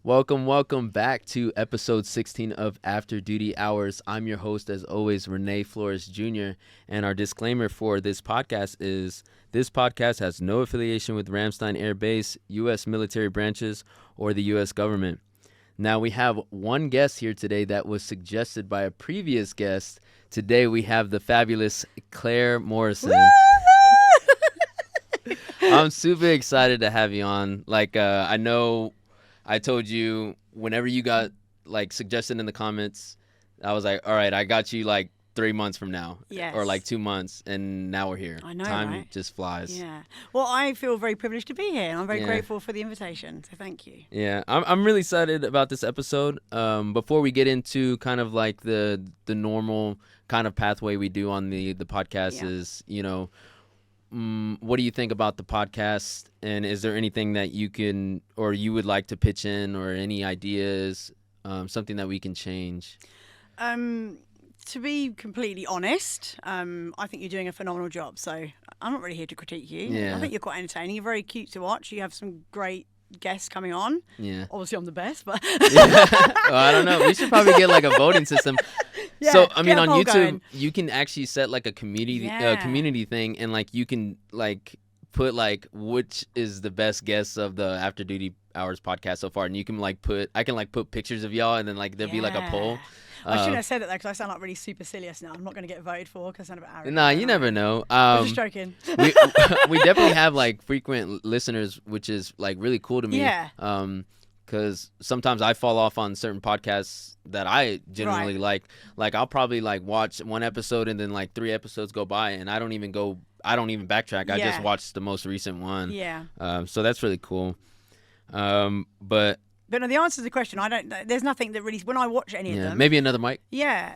Welcome back to episode 16 of After Duty Hours. I'm your host, as always, Renee Flores Jr., and our disclaimer for this podcast is this podcast has no affiliation with Ramstein Air Base, U.S. military branches, or the U.S. government. Now, we have one guest here today that was suggested by a previous guest. Today, we have the fabulous Clare Morrison. I'm super excited to have you on. I know I told you whenever you got suggested in the comments, I was like, all right, I got you 3 months from now. Yes. Or 2 months, and now we're here. I know, Time right? just flies. Yeah. Well, I feel very privileged to be here, and I'm very grateful for the invitation, so thank you. Yeah, I'm really excited about this episode. Before we get into kind of the normal kind of pathway we do on the podcast is, what do you think about the podcast, and is there anything that you can or you would like to pitch in, or any ideas, something that we can change? To be completely honest, I think you're doing a phenomenal job, so I'm not really here to critique you. Yeah. I think you're quite entertaining. You're very cute to watch. You have some great guests coming on. Yeah. Obviously, I'm the best, but... Well, I don't know. We should probably get a voting system. Yeah, so, I mean, on YouTube, going. you can actually set a community thing, and you can put which is the best guest of the After Duty Hours podcast so far, and you can I can put pictures of y'all, and then there'll be a poll. I shouldn't have said it though, because I sound really supercilious now. I'm not going to get voted for because I sound a bit arrogant. Nah, you never know. I'm just joking. we definitely have frequent listeners, which is really cool to me. Yeah. Because sometimes I fall off on certain podcasts that I genuinely like. I'll probably watch one episode, and then 3 episodes go by, and I don't even backtrack. I just watch the most recent one. Yeah. So that's really cool. But no, the answer to the question, there's nothing that really, when I watch any of them. Maybe another mic. Yeah.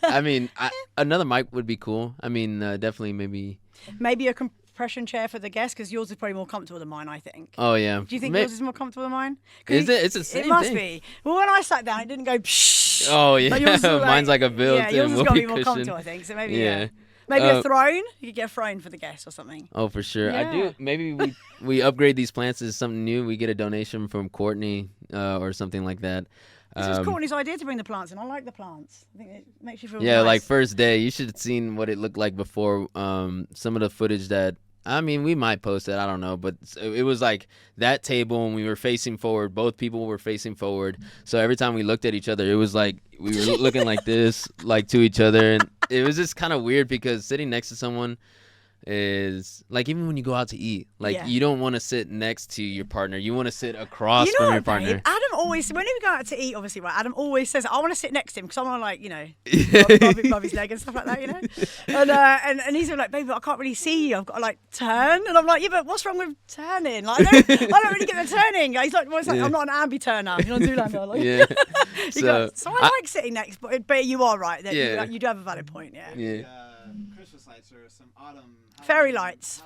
I mean, another mic would be cool. I mean, definitely Maybe a compression chair for the guest, because yours is probably more comfortable than mine, I think. Oh, yeah. Do you think yours is more comfortable than mine? Is it? It's the same thing. It must be. Well, when I sat down, it didn't go psh. Oh, yeah. Yours is Mine's a built-in yeah, yours has got to be more cushion. comfortable, I think. So maybe, maybe a throne. You could get a throne for the guest or something. Oh, for sure. Yeah. I do. Maybe we upgrade these plants to something new. We get a donation from Courtney or something like that. This was Courtney's idea to bring the plants in. I like the plants. I think it makes you feel yeah, nice. First day. You should have seen what it looked like before. Some of the footage that, I mean, we might post it. I don't know. But it was that table, and we were facing forward. Both people were facing forward. So every time we looked at each other, it was we were looking like this, to each other. And it was just kind of weird, because sitting next to someone is even when you go out to eat, you don't want to sit next to your partner. You want to sit across from your partner. Babe? Adam always, whenever we go out to eat, obviously, right, Adam always says, I want to sit next to him, because I want to, rub his leg and stuff like that, And he's like, baby, I can't really see you. I've got to, turn. And I'm like, yeah, but what's wrong with turning? I don't really get the turning. He's like, I'm not an ambi-turner. You're not Zoolander. Yeah. So I like sitting next, but you are right. You do have a valid point, Yeah. Christmas lights or some autumn fairy lights.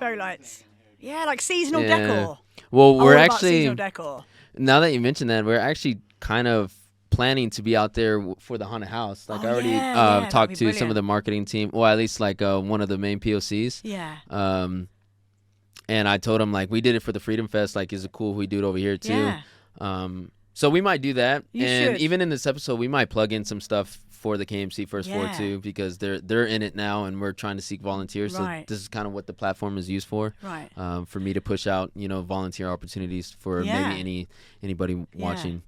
Yeah, seasonal decor. Well, we're about actually, seasonal decor. Now that you mentioned that, we're actually kind of planning to be out there for the haunted house. I already talked to some of the marketing team, well, at least one of the main POCs. Yeah. And I told him we did it for the Freedom Fest. Is it cool if we do it over here too? Yeah. So we might do that. You and should. Even in this episode, we might plug in some stuff for the KMC First Floor too, because they're in it now, and we're trying to seek volunteers. Right. So this is kind of what the platform is used for. Right. For me to push out, volunteer opportunities for maybe anybody watching.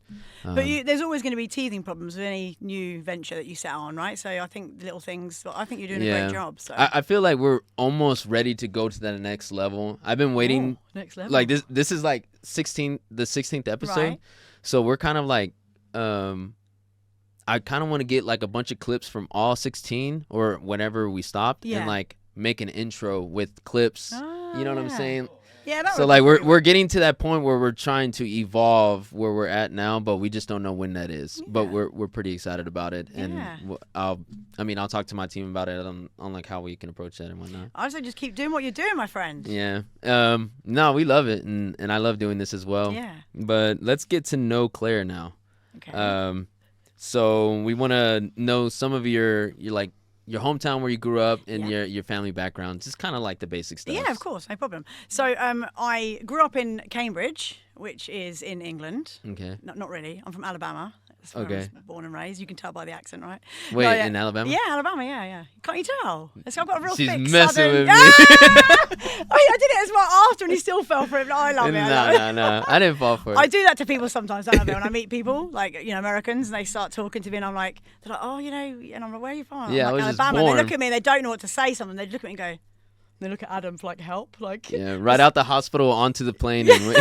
But there's always going to be teething problems with any new venture that you set on, right? So I think the little things. I think you're doing a great job. So I feel like we're almost ready to go to that next level. I've been waiting. Next level. This is the 16th episode. Right. So we're kind of I kind of want to get a bunch of clips from all 16 or whenever we stopped, and make an intro with clips. You know what I'm saying? Yeah. So we're getting to that point where we're trying to evolve where we're at now, but we just don't know when that is. But we're pretty excied about it, and I'll talk to my team about it on how we can approach that and whatnot. I say just keep doing what you're doing, my friend. Yeah. No, we love it, and I love doing this as well. Yeah. But let's get to know Clare now. Okay. So we want to know some of your hometown, where you grew up, and your family background, just kind of the basic stuff. Yeah, of course, no problem. So I grew up in Cambridge, which is in England. Okay. Not really. I'm from Alabama. That's where I was born and raised. You can tell by the accent, right? Wait, No, yeah. in Alabama? Yeah, Alabama. Yeah. Can't you tell? I've got a real She's thick messing southern. with me. I did it as well after, and he still fell for it. But I love it. No. I didn't fall for it. I do that to people sometimes, don't I? When I meet people, like, Americans, and they start talking to me, and I'm like, they're like, oh, and I'm like, where are you from? Yeah, I'm like, I was just Alabama. born. They look at me, and they don't know what to say. Something. They look at me and go. They look at Adam for like help, like. Yeah, right out the hospital onto the plane. And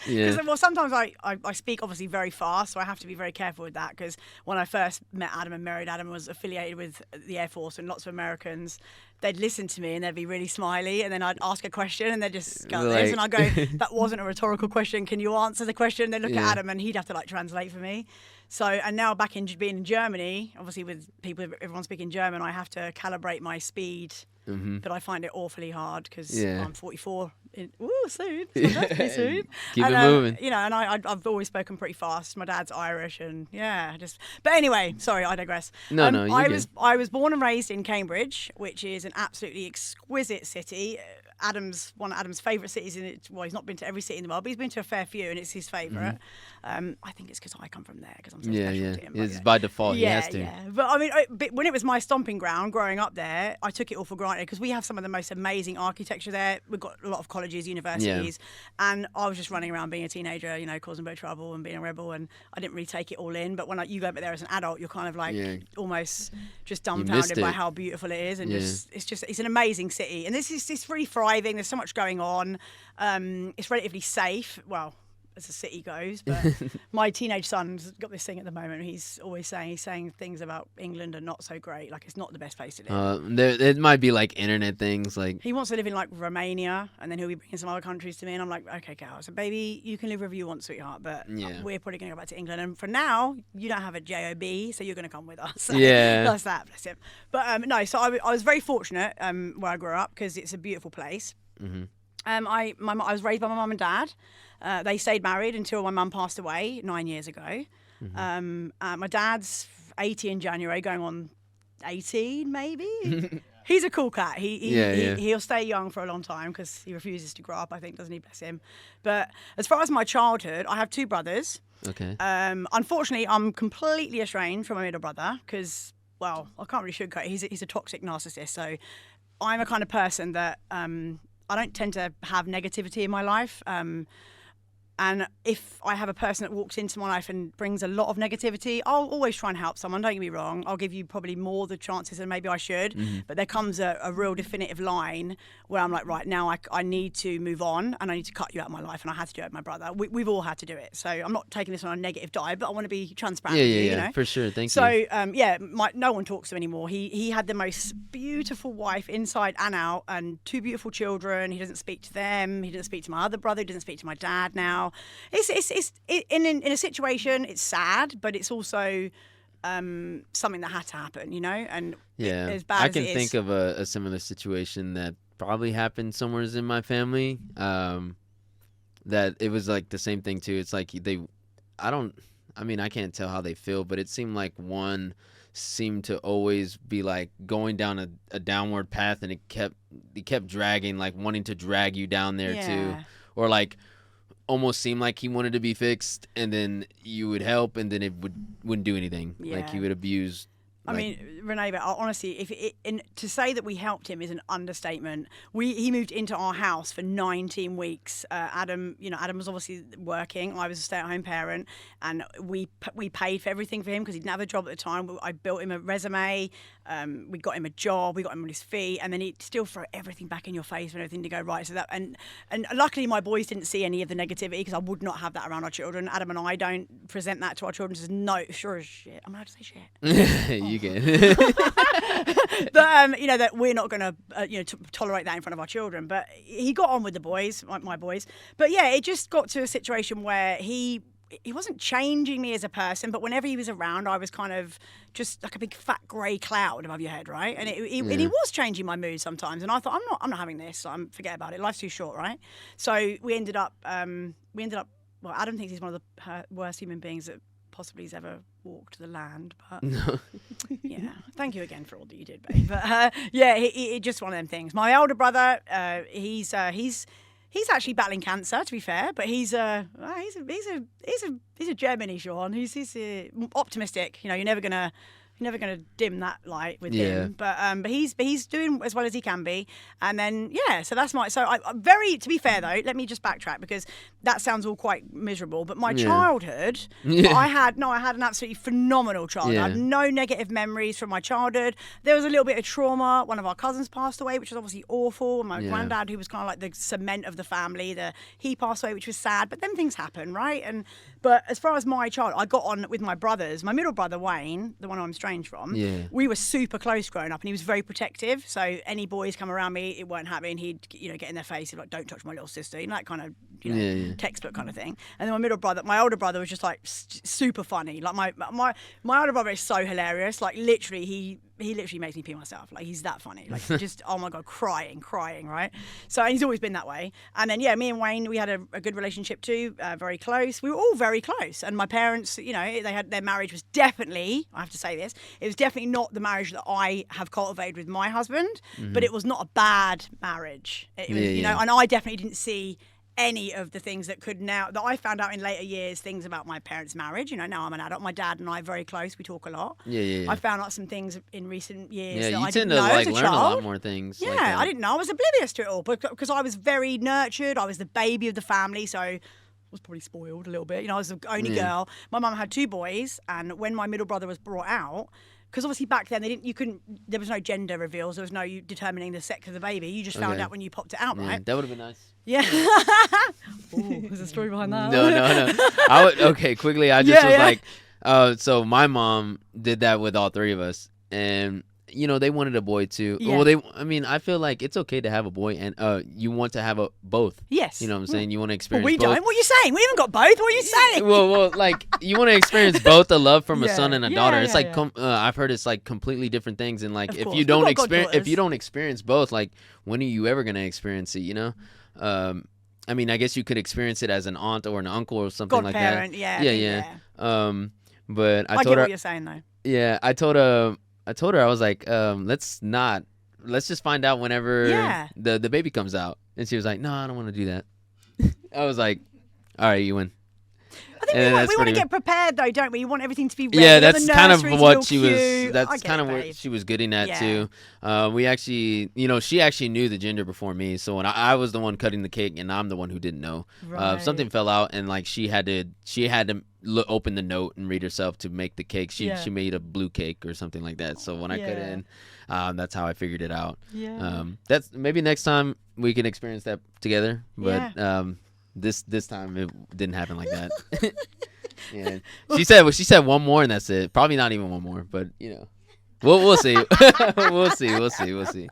yeah. Well, sometimes I speak obviously very fast, so I have to be very careful with that, because when I first met Adam and married Adam, was affiliated with the Air Force, and lots of Americans, they'd listen to me and they'd be really smiley, and then I'd ask a question and they'd just go like this, and I'd go, that wasn't a rhetorical question, can you answer the question? They'd look at Adam and he'd have to like translate for me. So, and now back in being in Germany, obviously with people, everyone speaking German, I have to calibrate my speed. Mm-hmm. But I find it awfully hard because Yeah. I'm 44. Soon. It's my birthday soon. Keep it moving. And I've always spoken pretty fast. My dad's Irish, and But anyway, sorry, I digress. No, I was born and raised in Cambridge, which is an absolutely exquisite city. One of Adam's favourite cities. Well, he's not been to every city in the world, but he's been to a fair few, and it's his favourite. I think it's because I come from there, because I'm so special to him. It's by default. He has to. Yeah. But I mean, when it was my stomping ground growing up there, I took it all for granted, because we have some of the most amazing architecture there. We've got a lot of colleges, universities, and I was just running around being a teenager, causing a bit of trouble and being a rebel, and I didn't really take it all in. But when you go over there as an adult, you're kind of like almost just dumbfounded by how beautiful it is, and it's an amazing city. And it's really thriving. There's so much going on. It's relatively safe. Well, as the city goes, but my teenage son's got this thing at the moment. He's always saying things about England are not so great. Like, it's not the best place to live. It might be like internet things. Like, he wants to live in like Romania, and then he'll be bringing some other countries to me, and I'm like, okay, Cal, so baby, you can live wherever you want, sweetheart, but we're probably going to go back to England. And for now, you don't have a job, so you're going to come with us. So that's that, bless him. But no, so I was very fortunate where I grew up, because it's a beautiful place. Mm-hmm. I was raised by my mum and dad. They stayed married until my mum passed away 9 years ago. Mm-hmm. My dad's 80 in January, going on 18 maybe. He's a cool cat. He'll stay young for a long time, because he refuses to grow up, I think, doesn't he? Bless him. But as far as my childhood, I have two brothers. Okay. Unfortunately, I'm completely estranged from my middle brother, because, well, I can't really sugarcoat it. He's a toxic narcissist. So I'm a kind of person that I don't tend to have negativity in my life. And if I have a person that walks into my life and brings a lot of negativity, I'll always try and help someone, don't get me wrong. I'll give you probably more the chances than maybe I should. Mm-hmm. But there comes a real definitive line where I'm like, right, now I need to move on, and I need to cut you out of my life. And I had to do it with my brother. We've all had to do it. So I'm not taking this on a negative dive, but I want to be transparent with you, you know? For sure. Thank you. So, no one talks to him anymore. He had the most beautiful wife inside and out, and two beautiful children. He doesn't speak to them. He doesn't speak to my other brother. He doesn't speak to my dad now. It's in a situation, it's sad, but it's also something that had to happen, and as bad I as can it is. think of a similar situation that probably happened somewhere in my family, that it was like the same thing too. It's like I can't tell how they feel, but it seemed like one seemed to always be like going down a downward path, and it kept dragging, like wanting to drag you down there too, or like almost seemed like he wanted to be fixed, and then you would help, and then it wouldn't do anything. Like he would abuse. I mean, Renee, but honestly, to say that we helped him is an understatement. He moved into our house for 19 weeks. Adam was obviously working. I was a stay-at-home parent, and we paid for everything for him, because he didn't have a job at the time. I built him a resume. We got him a job. We got him on his feet, and then he'd still throw everything back in your face and everything to go right. So that and luckily my boys didn't see any of the negativity, because I would not have that around our children. Adam and I don't present that to our children. Just no, sure as shit. I'm allowed to say shit. You can. But that we're not going to tolerate that in front of our children. But he got on with the boys, my boys. But it just got to a situation where he wasn't changing me as a person, but whenever he was around, I was kind of just like a big fat grey cloud above your head, right? And he was changing my mood sometimes, and I thought, I'm not having this. Forget about it. Life's too short, right? So we ended up. Well, Adam thinks he's one of the worst human beings that possibly has ever walked the land, but thank you again for all that you did, babe. But it's just one of them things. My older brother, he's He's actually battling cancer, to be fair, but he's a Gemini, Sean. He's optimistic. You know, you're never gonna dim that light with him. But he's doing as well as he can be. And then so that's to be fair though, let me just backtrack because that sounds all quite miserable. But my childhood, I had an absolutely phenomenal childhood. I had no negative memories from my childhood. There was a little bit of trauma. One of our cousins passed away, which was obviously awful. My granddad, who was kind of like the cement of the family, he passed away, which was sad. But then things happen, right? But as far as my childhood, I got on with my brothers. My middle brother Wayne, the one I'm estranged from, we were super close growing up, and he was very protective. So any boys come around me, it weren't happening. He'd get in their face, like, don't touch my little sister, that kind of textbook kind of thing. And then my older brother was just like super funny. Like my older brother is so hilarious. Like literally, he literally makes me pee myself. Like he's that funny. Like just oh my god, crying, right? So and he's always been that way. And then me and Wayne, we had a good relationship too, very close. We were all very close. And my parents, their marriage was definitely, I have to say this, it was definitely not the marriage that I have cultivated with my husband, but it was not a bad marriage. It was, and I definitely didn't see any of the things that I found out in later years, things about my parents' marriage. Now I'm an adult. My dad and I are very close. We talk a lot. I found out some things in recent years that I didn't know as a child. You tend to learn a lot more things. Yeah, I didn't know. I was oblivious to it all because I was very nurtured. I was the baby of the family, so I was probably spoiled a little bit. I was the only girl. My mum had 2 boys, and when my middle brother was brought out, because obviously back then there was no gender reveals. There was no determining the sex of the baby. You just found out when you popped it out, right? That would have been nice. Yeah. There's a story behind that. No. Quickly. I just was like, so my mom did that with all 3 of us, and they wanted a boy too. Yeah. Well, I feel like it's okay to have a boy, and you want to have both. Yes. You know what I'm saying? You want to experience we both. don't. What are you saying? We haven't got both. What are you saying? Well, like you want to experience both the love from a son and a daughter. It's like I've heard it's like completely different things, and like if you don't experience both, like when are you ever gonna experience it? I mean, I guess you could experience it as an aunt or an uncle or something like that. Yeah. But I told get her what you're saying though. Yeah, I told her I was like, let's just find out whenever the baby comes out. And she was like, no, I don't want to do that. I was like, all right, you win. I think we want to get prepared though, don't we? You want everything to be ready. Yeah, that's kind of what she was. Cute. That's kind of what she was getting at too. We actually, she actually knew the gender before me. So when I was the one cutting the cake, and I'm the one who didn't know. Right. Something fell out, and like she had to open the note and read herself to make the cake. She made a blue cake or something like that. So when I cut in, that's how I figured it out. Yeah. That's maybe next time we can experience that together. But this time it didn't happen like that. Yeah. She said one more and that's it. Probably not even one more, but we'll see. we'll see.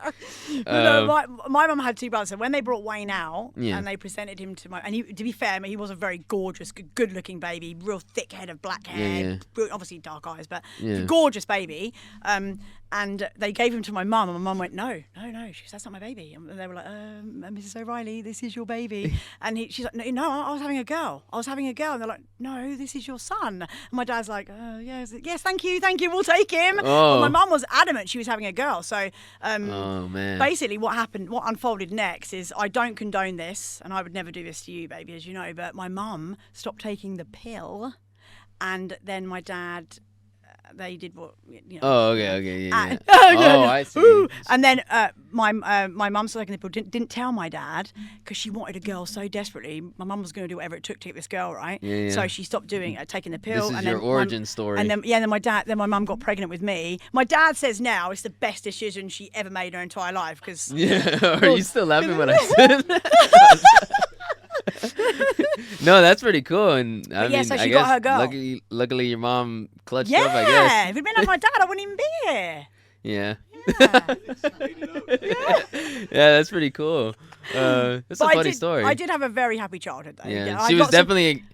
My mum had 2 brothers, so when they brought Wayne out and they presented him to to be fair, he was a very gorgeous, good-looking baby, real thick head of black hair, obviously dark eyes, but gorgeous baby. And they gave him to my mum, and my mum went, no, she said, that's not my baby. And they were like, Mrs. O'Reilly, this is your baby. And she's like, no, I was having a girl. And they're like, no, this is your son. And my dad's like, yes, thank you, we'll take him. Oh. But my mum was adamant she was having a girl. So oh, man. Basically what unfolded next is, I don't condone this, and I would never do this to you, baby, as you know, but my mum stopped taking the pill, and then my dad... They did what Oh, okay, yeah. I see. Ooh. And then my mum started taking the pill. Didn't tell my dad because she wanted a girl so desperately. My mum was going to do whatever it took to get this girl, right? Yeah. So she stopped taking the pill. This is your origin story. And then my mum got pregnant with me. My dad says now it's the best decision she ever made in her entire life because. Yeah. Are you still laughing when I said? No, that's pretty cool, and I mean, so she I got guess her girl. Luckily your mom clutched up, I guess. Yeah, if it'd been like my dad, I wouldn't even be here. Yeah. Yeah. Yeah, that's pretty cool. That's a funny story. I did have a very happy childhood, though. Yeah, she was definitely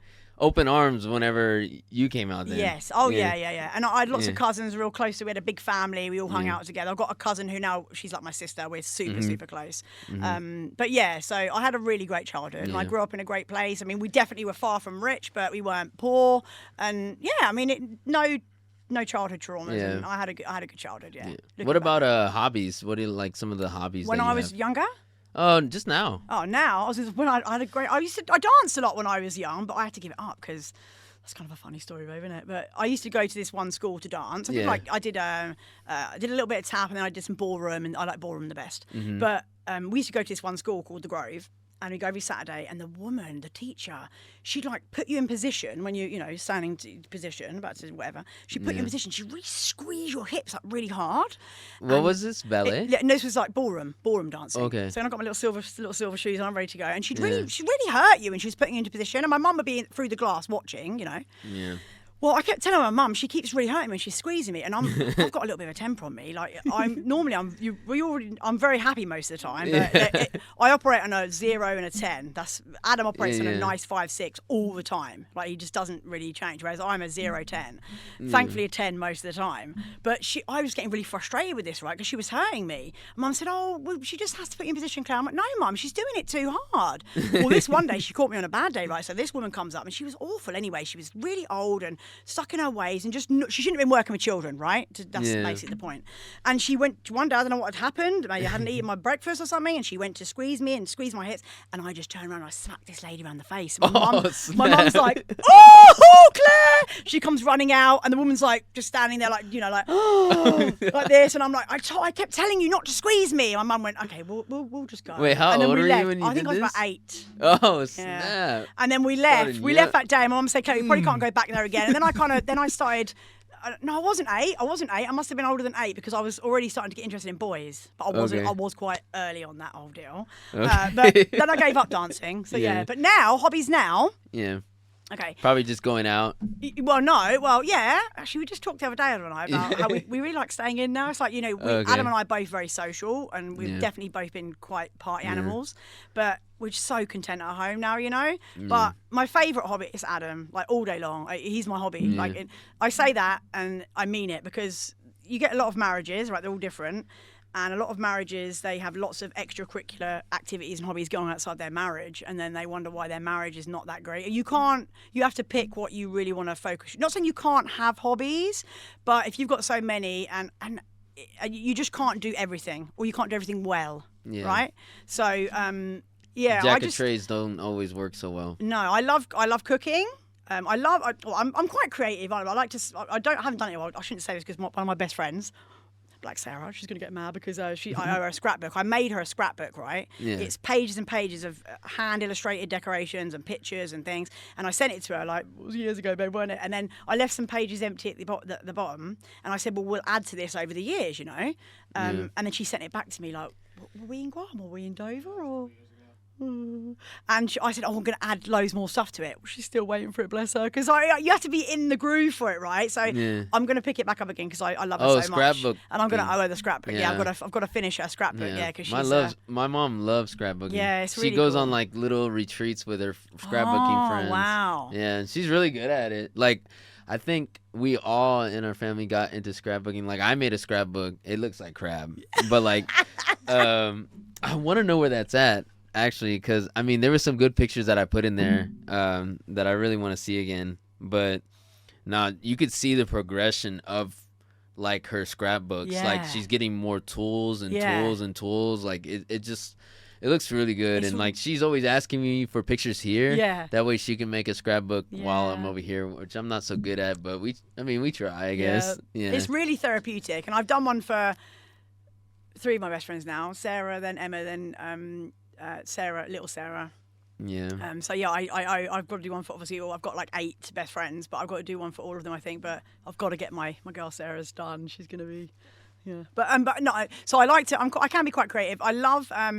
open arms whenever you came out then. Yes. Oh, yeah. And I had lots of cousins real close to. We had a big family. We all hung out together. I've got a cousin who now, she's like my sister. We're super close. But yeah, so I had a really great childhood. And I grew up in a great place. I mean, we definitely were far from rich, but we weren't poor. And yeah, I mean, no childhood traumas. Yeah. And I had a good childhood, yeah. What about hobbies? What do you like some of the hobbies when that I you was have? younger? Oh, just now. Oh, now I had a great. I danced a lot when I was young, but I had to give it up because that's kind of a funny story, babe, isn't it? But I used to go to this one school to dance. I did I did a little bit of tap, and then I did some ballroom, and I like ballroom the best. But we used to go to this one school called the Grove. And we go every Saturday, and the teacher, she'd like put you in position when you standing position, about to whatever. She'd put you in position. She'd really squeeze your hips up really hard. What was this, ballet? No, this was like ballroom dancing. Okay. So I got my little silver shoes on, I'm ready to go. And she'd really hurt you when she was putting you into position. And my mum would be through the glass watching, Yeah. Well, I kept telling my mum she keeps really hurting me when she's squeezing me, and I've got a little bit of a temper on me. Like I'm very happy most of the time. But I operate on a 0 and a 10. Adam operates on a nice 5, 6 all the time. Like he just doesn't really change. Whereas I'm a 0, 10. Thankfully a 10 most of the time. But I was getting really frustrated with this, right? Because she was hurting me. Mum said, "Oh, well, she just has to put you in position, Claire." I'm like, "No, Mum, she's doing it too hard." Well, this one day she caught me on a bad day, right? So this woman comes up, and she was awful anyway. She was really old and stuck in her ways, and she shouldn't have been working with children, right? That's basically the point. And she went one day, I don't know what had happened, maybe I hadn't eaten my breakfast or something, and she went to squeeze me and squeeze my hips, and I just turned around and I smacked this lady around the face. And my mum's like, "Oh, Claire!" She comes running out, and the woman's like just standing there like, oh, like this, and I'm like, I kept telling you not to squeeze me. And my mum went, "Okay, we'll just go." Wait, how old were you when you I think did I was this? about 8. Oh, snap. And then we left. We left that day, and my mum said, "Okay, we probably can't go back there again." And then I started. No, I wasn't 8. I must have been older than 8 because I was already starting to get interested in boys. But I wasn't. I was quite early on that whole deal. Okay. But then I gave up dancing. So yeah. But now, hobbies now. Yeah. Okay. Probably just going out. Well, no. Well, yeah. Actually, we just talked the other day, Adam and I, about how we really like staying in now. It's like, Adam and I are both very social, and we've definitely both been quite party animals. But we're so content at home now, But my favourite hobby is Adam, like all day long. He's my hobby. Yeah. Like I say that, and I mean it, because you get a lot of marriages, right? They're all different. And a lot of marriages, they have lots of extracurricular activities and hobbies going on outside their marriage, and then they wonder why their marriage is not that great. You have to pick what you really want to focus. Not saying you can't have hobbies, but if you've got so many, and you just can't do everything, or you can't do everything well, right? So, Jack of trades don't always work so well. No, I love cooking. I'm quite creative. I like to. I haven't done it. Well, I shouldn't say this because one of my best friends, Black Sarah, she's going to get mad because I owe her a scrapbook. I made her a scrapbook, right? Yeah. It's pages and pages of hand illustrated decorations and pictures and things. And I sent it to her like, it was years ago, babe, wasn't it? And then I left some pages empty at the bottom. And I said, well, we'll add to this over the years, And then she sent it back to me like, were we in Guam or were we in Dover or? And I said, "Oh, I'm going to add loads more stuff to it." Well, she's still waiting for it, bless her, because you have to be in the groove for it, right? So I'm going to pick it back up again because I love her so scrapbook. much, and I'm going to owe her the scrapbook. Yeah, I've got to finish her scrapbook. Yeah, because my mom loves scrapbooking. Yeah, it's really she goes cool. on like little retreats with her scrapbooking friends. Wow. Yeah, and she's really good at it. Like, I think we all in our family got into scrapbooking. Like, I made a scrapbook. It looks like crap, but like, I want to know where that's at. Actually, because I mean, there were some good pictures that I put in there that I really want to see again. But now you could see the progression of like her scrapbooks. Yeah. Like, she's getting more tools and tools and tools. Like it looks really good. And like, she's always asking me for pictures here. Yeah. That way she can make a scrapbook while I'm over here, which I'm not so good at. But we try, I guess. Yeah. It's really therapeutic, and I've done one for 3 of my best friends now: Sarah, then Emma, then Sarah, little Sarah. Yeah. So yeah, I've got to do one for, obviously, I've got like 8 best friends, but I've got to do one for all of them, I think. But I've got to get my girl Sarah's done. She's gonna be, But no. So I can be quite creative. I love I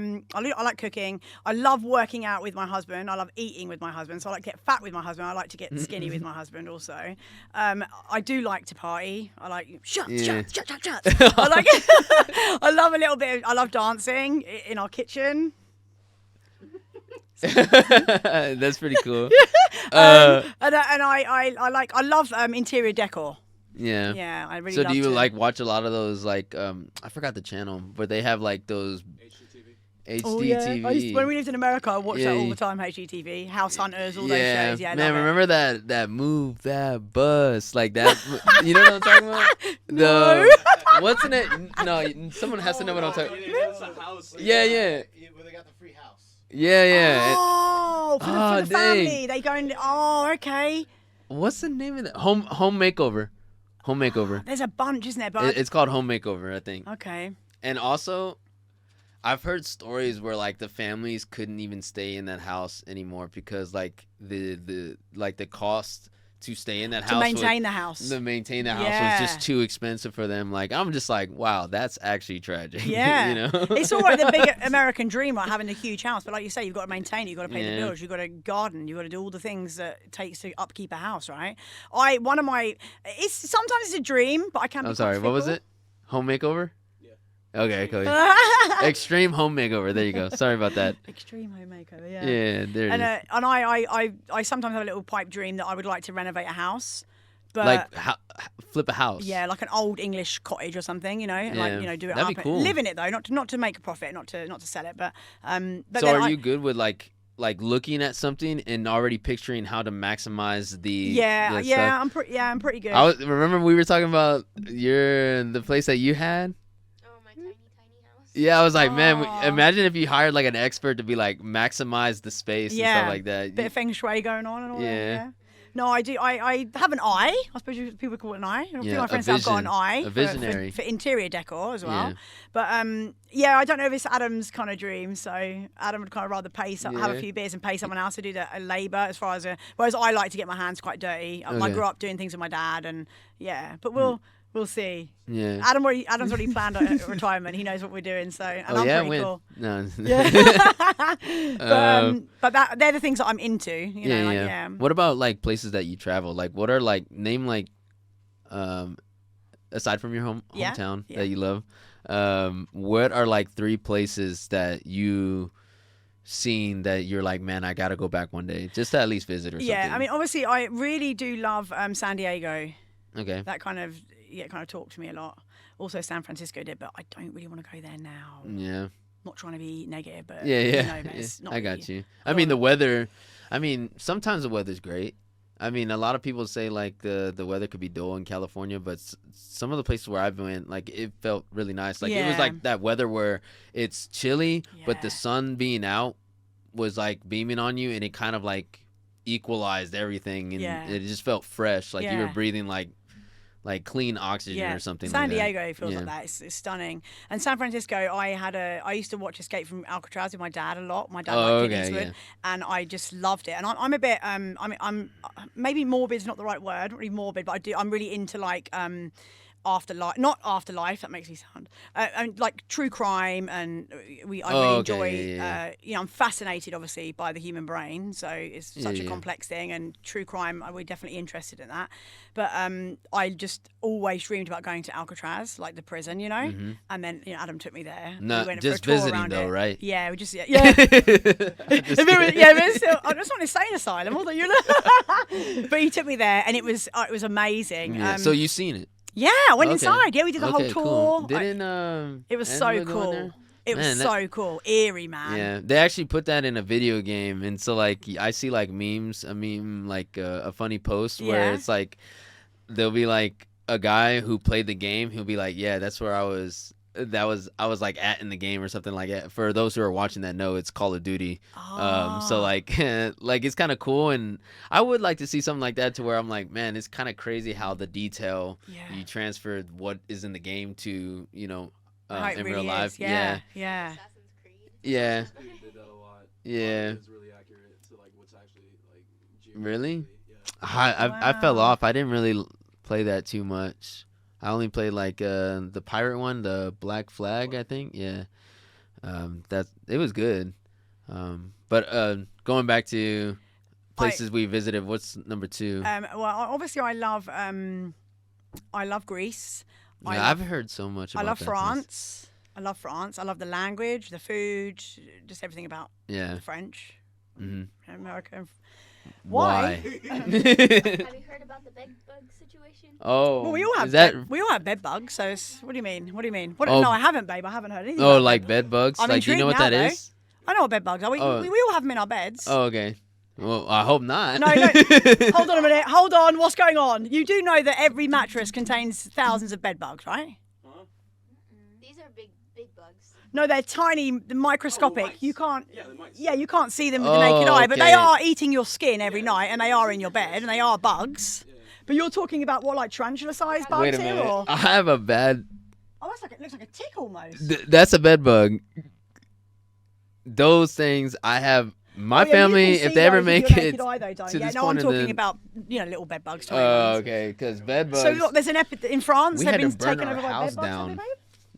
like cooking. I love working out with my husband. I love eating with my husband. So I like to get fat with my husband. I like to get skinny with my husband also. I do like to party. I like shut. I like. I love a little bit. I love dancing in our kitchen. That's pretty cool. And I love interior decor. Yeah. Yeah, I really So love do you to. like watch a lot of those, like I forgot the channel, but they have like those HGTV. Oh yeah. When we lived in America, I watched that all the time. HGTV, House Hunters, all those shows. Yeah, man, love remember that move, that bus, like that? You know what I'm talking about? No. What's in it? No, someone has to know what I'm talking. Yeah. Where they got the free house. Yeah. Oh, for the family, they go and okay. What's the name of that? Home makeover. Home makeover. There's a bunch, isn't there? But It's called Home Makeover, I think. okay. And also, I've heard stories where like the families couldn't even stay in that house anymore because like the cost to stay in that house To maintain the house was just too expensive for them. Like I'm just like, wow, that's actually tragic. Yeah. You know? It's all right, the big American dream, like having a huge house, but like you say, you've got to maintain it, you've got to pay the bills, you've got to garden, you've got to do all the things that it takes to upkeep a house, right? Sometimes it's a dream, but I can't. I'm sorry, what was it? Home makeover? Okay, cool. Extreme home makeover. There you go. Sorry about that. Extreme home makeover. Yeah. Yeah, there it is. And I sometimes have a little pipe dream that I would like to renovate a house, but Like flip a house. yeah, like an old English cottage or something, you know, and like do it That'd up, be cool. live in it though, not to make a profit, not to sell it, but So are you good with like looking at something and already picturing how to maximize the stuff? I'm pretty good. Remember we were talking about the place that you had. Yeah, I was like, man, imagine if you hired like an expert to be like maximize the space and stuff like that. Bit of feng shui going on and all that. Yeah. Yeah. No, I do. I have an eye. I suppose people call it an eye. A few of my friends say I've got an eye. A visionary. For interior decor as well. Yeah. But I don't know if it's Adam's kind of dream. So Adam would kind of rather have a few beers and pay someone else to do the labour as far as whereas I like to get my hands quite dirty. I grew up doing things with my dad and but we'll see. Yeah. Adam's already planned a retirement. He knows what we're doing, so and I'm pretty cool. No. Yeah. But they're the things that I'm into. You know. What about like places that you travel? Like, what are like name like, aside from your hometown that you love, what are like 3 places that you seen that you're like, man, I gotta go back one day just to at least visit or something? Yeah, I mean, obviously, I really do love San Diego. Okay. That kind of talked to me a lot. Also, San Francisco did, but I don't really want to go there now. Yeah. Not trying to be negative, but it's not I got you. I mean, the weather. I mean, sometimes the weather's great. I mean, a lot of people say like the weather could be dull in California, but some of the places where I've been, like it felt really nice. Like it was like that weather where it's chilly, but the sun being out was like beaming on you, and it kind of like equalized everything, and it just felt fresh. Like you were breathing like clean oxygen or something. San like Diego that. feels like that. It's stunning. And San Francisco, I used to watch Escape from Alcatraz with my dad a lot. My dad liked Clint Eastwood, and I just loved it. And I'm a bit I'm maybe morbid is not the right word, not really morbid, but I'm really into like afterlife, not afterlife. That makes me sound like true crime, and I really enjoy. I'm fascinated, obviously, by the human brain. So it's such a complex thing, and true crime. We're definitely interested in that. But I just always dreamed about going to Alcatraz, like the prison, and then Adam took me there. No, we went just for a tour visiting around though, it. right? Yeah, we just I just want to stay in asylum, although but he took me there, and it was amazing. Yeah. So you've seen it. Yeah, I went inside. Yeah, we did the whole tour. Cool. It was so cool. It was so cool. Eerie, man. Yeah, they actually put that in a video game, and so like I see like memes, like a funny post where it's like there'll be like a guy who played the game. He'll be like, yeah, that's where I was like at in the game or something like that. For those who are watching that know, it's Call of Duty. So like like it's kind of cool, and I would like to see something like that to where I'm like, man, it's kind of crazy how the detail you transfer what is in the game to in real life. Yeah. Assassin's Creed. Yeah. They did that a lot. Yeah. It's really accurate to like what's actually like. Really? Yeah. I fell off. I didn't really play that too much. I only played like the pirate one, the Black Flag, I think. Yeah, it was good. But going back to places we visited, what's number 2? Well, obviously I love Greece. I've heard so much about I love that France. I love France. I love the language, the food, just everything about the French, America. Why? Have you heard about the bed bug situation? Oh, Well, we all have is that? we all have bed bugs. So what do you mean? What do you mean? What, Oh. No, I haven't, babe. I haven't heard anything. Oh, about like them. bed bugs. I'm Like, do you know what intrigued that now, is? I know what bed bugs are. We all have them in our beds. Oh, okay. Well, I hope not. No. Hold on a minute. Hold on. What's going on? You do know that every mattress contains thousands of bed bugs, right? These are big bugs. No, they're tiny, microscopic. mice. You can't. Yeah, the mice. Yeah, you can't see them with the naked eye, but they okay. are eating your skin every night, and they are in your bed, and they are bugs. But you're talking about what, like tarantula-sized bugs Wait a here, minute. or? I have a bad. Oh, it looks like a tick almost. That's a bed bug. Those things I have. My Oh, yeah, you family, can if see they ever those with make your it naked eye, though, don't to you? Yeah, this no, I'm point, and talking then- about little bed bugs. tiny Oh, ones. okay. Because bed bugs. So look, there's an in France. We They've had to been burn taken our over by house bed bugs, down. have they, babe?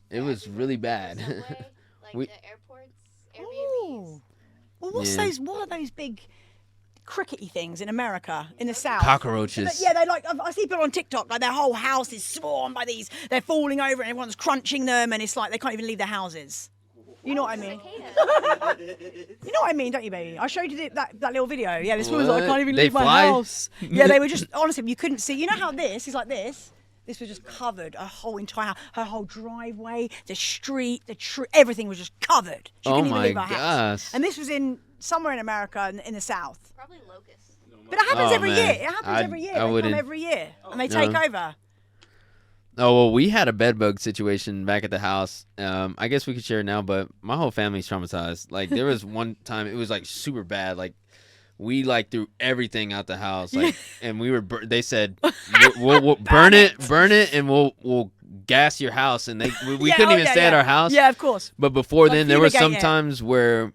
It was really bad. Subway, like We- the airports, Airbnbs. Oh. Well, what's Yeah. those? What are those big crickety things in America, in the south? Cockroaches. Yeah, they like. I see people on TikTok, like their whole house is swarmed by these. They're falling over and everyone's crunching them, and it's like they can't even leave their houses. You know what I mean? You know what I mean, don't you, baby? I showed you that little video. Yeah, this woman's like, I What? can't even They leave my fly? house. Yeah, they were just, honestly, you couldn't see. You know how this is like this? This was just covered, her whole driveway, the street, everything was just covered. She Oh couldn't even my leave her house. gosh. And this was in somewhere in America, in the south. Probably locusts. But it happens Oh, every man. year. It happens every year. I They come wouldn't- every year, and they No. take over. Oh well, we had a bed bug situation back at the house. I guess we could share it now, but my whole family's traumatized. Like there was one time it was like super bad. Like we like threw everything out the house. Like and we were. They said we'll burn it, and we'll gas your house. And we Yeah, couldn't oh, even yeah, stay at yeah. our house. Yeah, of course. But before Like then, there were fumigate some it. times where,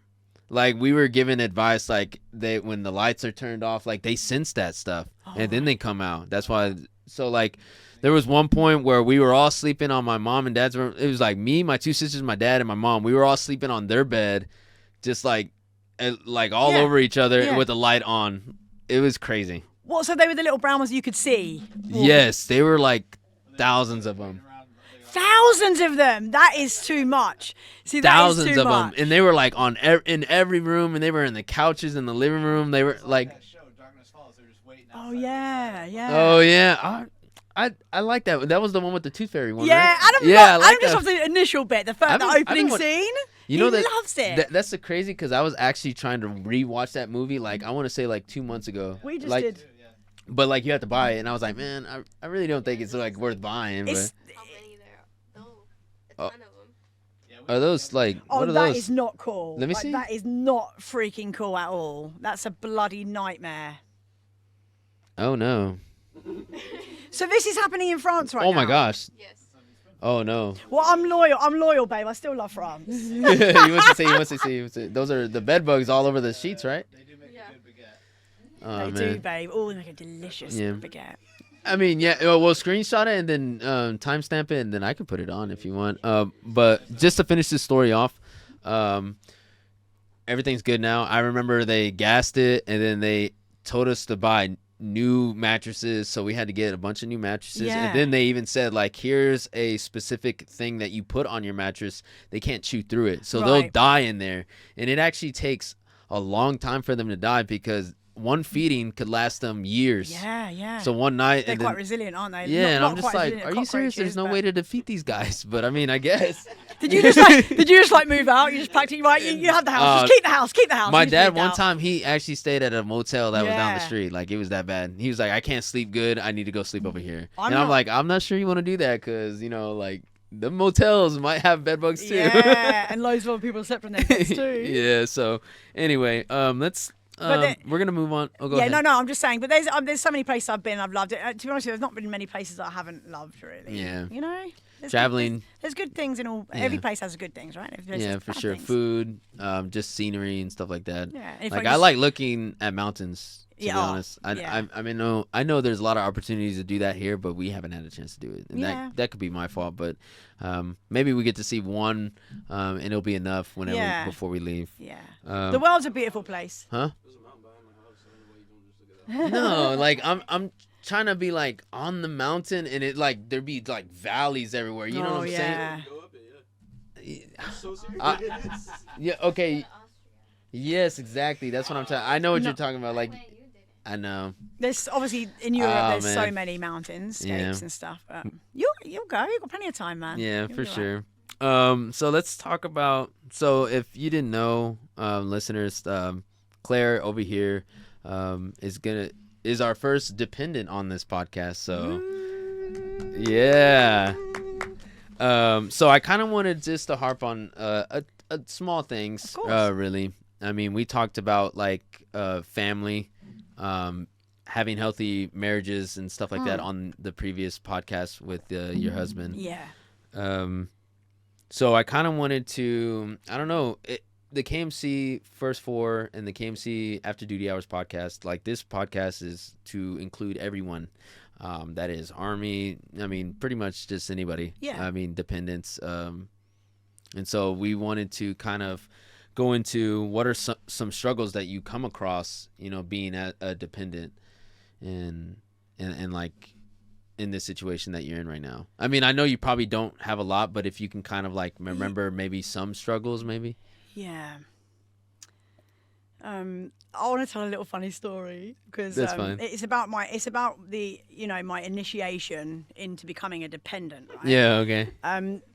like, we were given advice, like when the lights are turned off, like they sense that stuff, and then they come out. That's why. So like, there was one point where we were all sleeping on my mom and dad's room. It was like me, my two sisters, my dad, and my mom. We were all sleeping on their bed, just like all Yeah. over each other Yeah. with the light on. It was crazy. What? So they were the little brown ones you could see. Yes, they were like thousands of them. Thousands of them. That is too much. See, that is Thousands too of much. them, and they were like in every room, and they were in the couches in the living room. They were like, That show, Darkness Falls, they're just waiting Oh outside. yeah, yeah. oh yeah, I like that. That was the one with the tooth fairy one. Yeah, right? Adam. Yeah, I Adam like just that. loves the initial bit, the I've been- I've opening been wa- scene. You know he that loves it. That's the crazy because I was actually trying to rewatch that movie. Like I want to say like 2 months ago. We just like, did. But like you have to buy it, and I was like, man, I really don't think it's like worth buying. It's, How many there are? Oh, a Oh. ton of them. But are those like oh, what are that those? is not cool. Let me Like, see. That is not freaking cool at all. That's a bloody nightmare. Oh no! So this is happening in France right now. Oh my gosh! Yes. Oh no! Well, I'm loyal, babe. I still love France. He wants to see. Those are the bed bugs all over the sheets, right? They do make Yeah. a good baguette. Oh They do, man! babe. Oh, they make a delicious Yeah. baguette. I mean, yeah. Well, screenshot it and then timestamp it, and then I can put it on if you want. But just to finish this story off, everything's good now. I remember they gassed it, and then they told us to buy new mattresses, so we had to get a bunch of new mattresses. Yeah. And then they even said, like, here's a specific thing that you put on your mattress. They can't chew through it, so they'll Right. die in there. And it actually takes a long time for them to die because one feeding could last them years. Yeah, yeah. So one night, They're and quite then, resilient, aren't they? yeah, Not- and not I'm just quite like, resilient are as you serious? There's cockroaches, no but- way to defeat these guys. But I mean, I guess. Did you just like move out? You just packed it right. You have the house. Just keep the house. Keep the house. My You just dad moved one out. time he actually stayed at a motel that was down the Yeah. street. Like it was that bad. He was like, I can't sleep good. I need to go sleep over here. I'm and I'm not- like, I'm not sure you want to do that because like the motels might have bed bugs too. Yeah, and loads of other people slept on their beds too. Yeah. So anyway, let's. But We're gonna move on. Oh, go Yeah, ahead. no, I'm just saying. But there's so many places I've been, I've loved it. To be honest, with you, there's not been many places that I haven't loved really. Yeah. You know, There's Traveling. There's good things in all. Yeah. Every place has good things, right? Every place Yeah, has for bad sure. things. Food, just scenery and stuff like that. Yeah. and if Like I I just- like looking at mountains. To Yeah, be oh, honest, yeah. I mean, I know there's a lot of opportunities to do that here, but we haven't had a chance to do it, and Yeah. that could be my fault. But maybe we get to see one, and it'll be enough Yeah. before we leave. Yeah. Um, The world's a beautiful place. huh? There's a mountain behind my house. I don't know why you don't just look at that. No, like I'm trying to be like on the mountain, and it like there be like valleys everywhere. You know Oh, what I'm yeah. Go up it, yeah. I'm so serious. Yeah. Okay. Austria. Yes, exactly. That's what I'm talking. I know what No. you're talking about. Like, Wait, you did I know. There's obviously in Europe. Oh, There's so man. many mountains, Yeah. escapes and stuff. You'll go. You've got plenty of time, man. Yeah, You'll for be all sure. right. So let's talk about. So if you didn't know, listeners, Claire over here, is our first dependent on this podcast. So yeah. So I kind of wanted just to harp on a small things. Of course. Really. I mean, we talked about like family, having healthy marriages and stuff like that on the previous podcast with your husband. Yeah. So I kind of wanted to, I don't know, the KMC First Four and the KMC After Duty Hours podcast, like this podcast is to include everyone. That is Army, I mean, pretty much just anybody. Yeah. I mean, dependents. And so we wanted to kind of go into what are some struggles that you come across, you know, being a dependent and like in this situation that you're in right now. I mean, I know you probably don't have a lot, but if you can kind of like remember maybe some struggles, maybe. Yeah. I want to tell a little funny story because That's fine. it's about the my initiation into becoming a dependent, right? Yeah. Okay.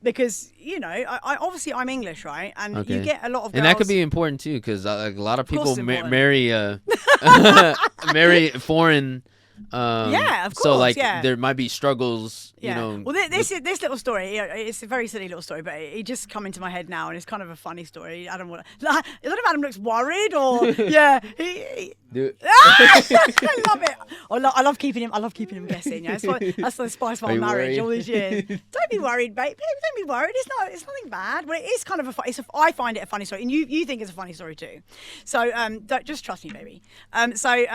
Because I obviously I'm English, right? And Okay. you get a lot of girls. And that could be important too, because like, a lot of people course it's important. marry foreign. Yeah, of So course, like yeah. there might be struggles, Yeah. you know. Well, this little story, it's a very silly little story, but it just come into my head now, and it's kind of a funny story. I don't know if Adam looks worried or yeah. Dude. I love it. I love keeping him guessing. Yeah, that's the spice of Are our you marriage worried? all these years. Don't be worried, babe. Don't be worried. It's nothing bad. Well, it is kind of I find it a funny story, and you think it's a funny story too. So just trust me, baby. So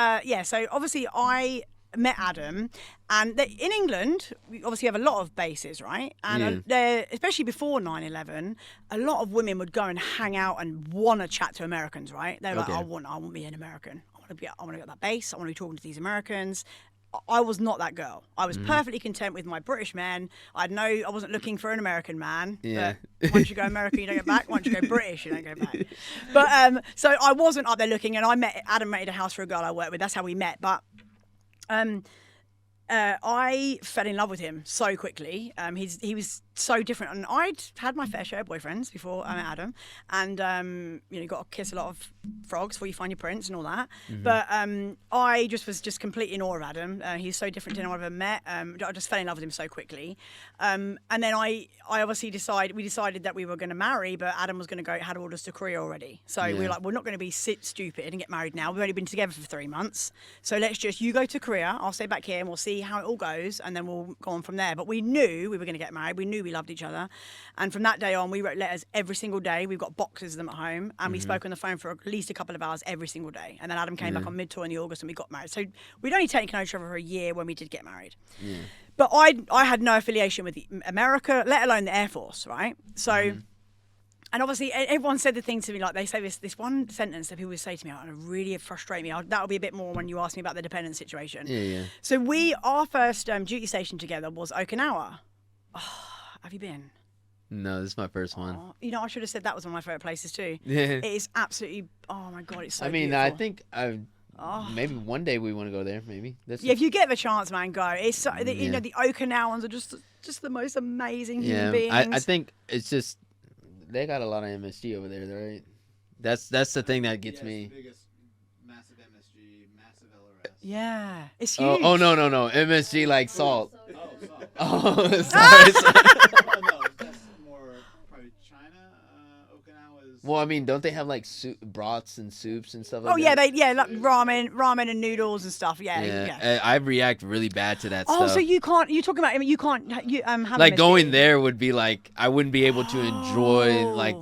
obviously I met Adam, and in England we obviously have a lot of bases, right? And especially before 9/11, a lot of women would go and hang out and want to chat to Americans, right? They're like, Okay. I want to be an American. I want to go to that base. I want to be talking to these Americans. I was not that girl. I was perfectly content with my British men. I wasn't looking for an American man. Yeah. But once you go American, you don't go back. Once you go British, you don't go back. But so I wasn't up there looking, and Adam rented a house for a girl I worked with. That's how we met. But I fell in love with him so quickly. He was so different, and I'd had my fair share of boyfriends before I met Adam, and you got to kiss a lot of frogs before you find your prince and all that. But I was completely in awe of Adam. He's so different to anyone I've ever met. I just fell in love with him so quickly, and then I obviously decided that we were going to marry, but Adam was going to had orders to Korea already. So we were like, we're not going to be stupid and get married now. We've only been together for 3 months, so you go to Korea, I'll stay back here, and we'll see how it all goes, and then we'll go on from there. But we knew we were going to get married. We knew we loved each other, and from that day on, we wrote letters every single day. We've got boxes of them at home, and we spoke on the phone for at least a couple of hours every single day. And then Adam came back on mid-tour in the August, and we got married. So we'd only taken each other for a year when we did get married. But I had no affiliation with America, let alone the Air Force, right? So. And obviously, everyone said the thing to me, like they say this one sentence that people would say to me, and it really frustrate me. That'll be a bit more when you ask me about the dependent situation. Yeah. So our first duty station together was Okinawa. Oh, have you been? No, this is my first one. Oh, I should have said that was one of my favourite places too. Yeah. It is absolutely, oh my God, it's so I mean, beautiful. I think maybe one day we want to go there. Maybe. Yeah, if you get the chance, man, go. It's so, the Okinawans are just the most amazing human beings. I think it's just they got a lot of MSG over there, right? That's the thing that gets me. It's the biggest, massive MSG, massive LRS. Yeah, it's huge. Oh no, MSG like salt. Oh, salt. Oh, sorry. Oh, no, that's more probably China. Okinawa is. Well, I mean, don't they have like broths and soups and stuff like Oh that? yeah, like ramen and noodles and stuff. Yeah. I react really bad to that Oh, stuff. so you can't? You talking about? You can't. Have like MSG. going there would be like I wouldn't be able to enjoy Oh. like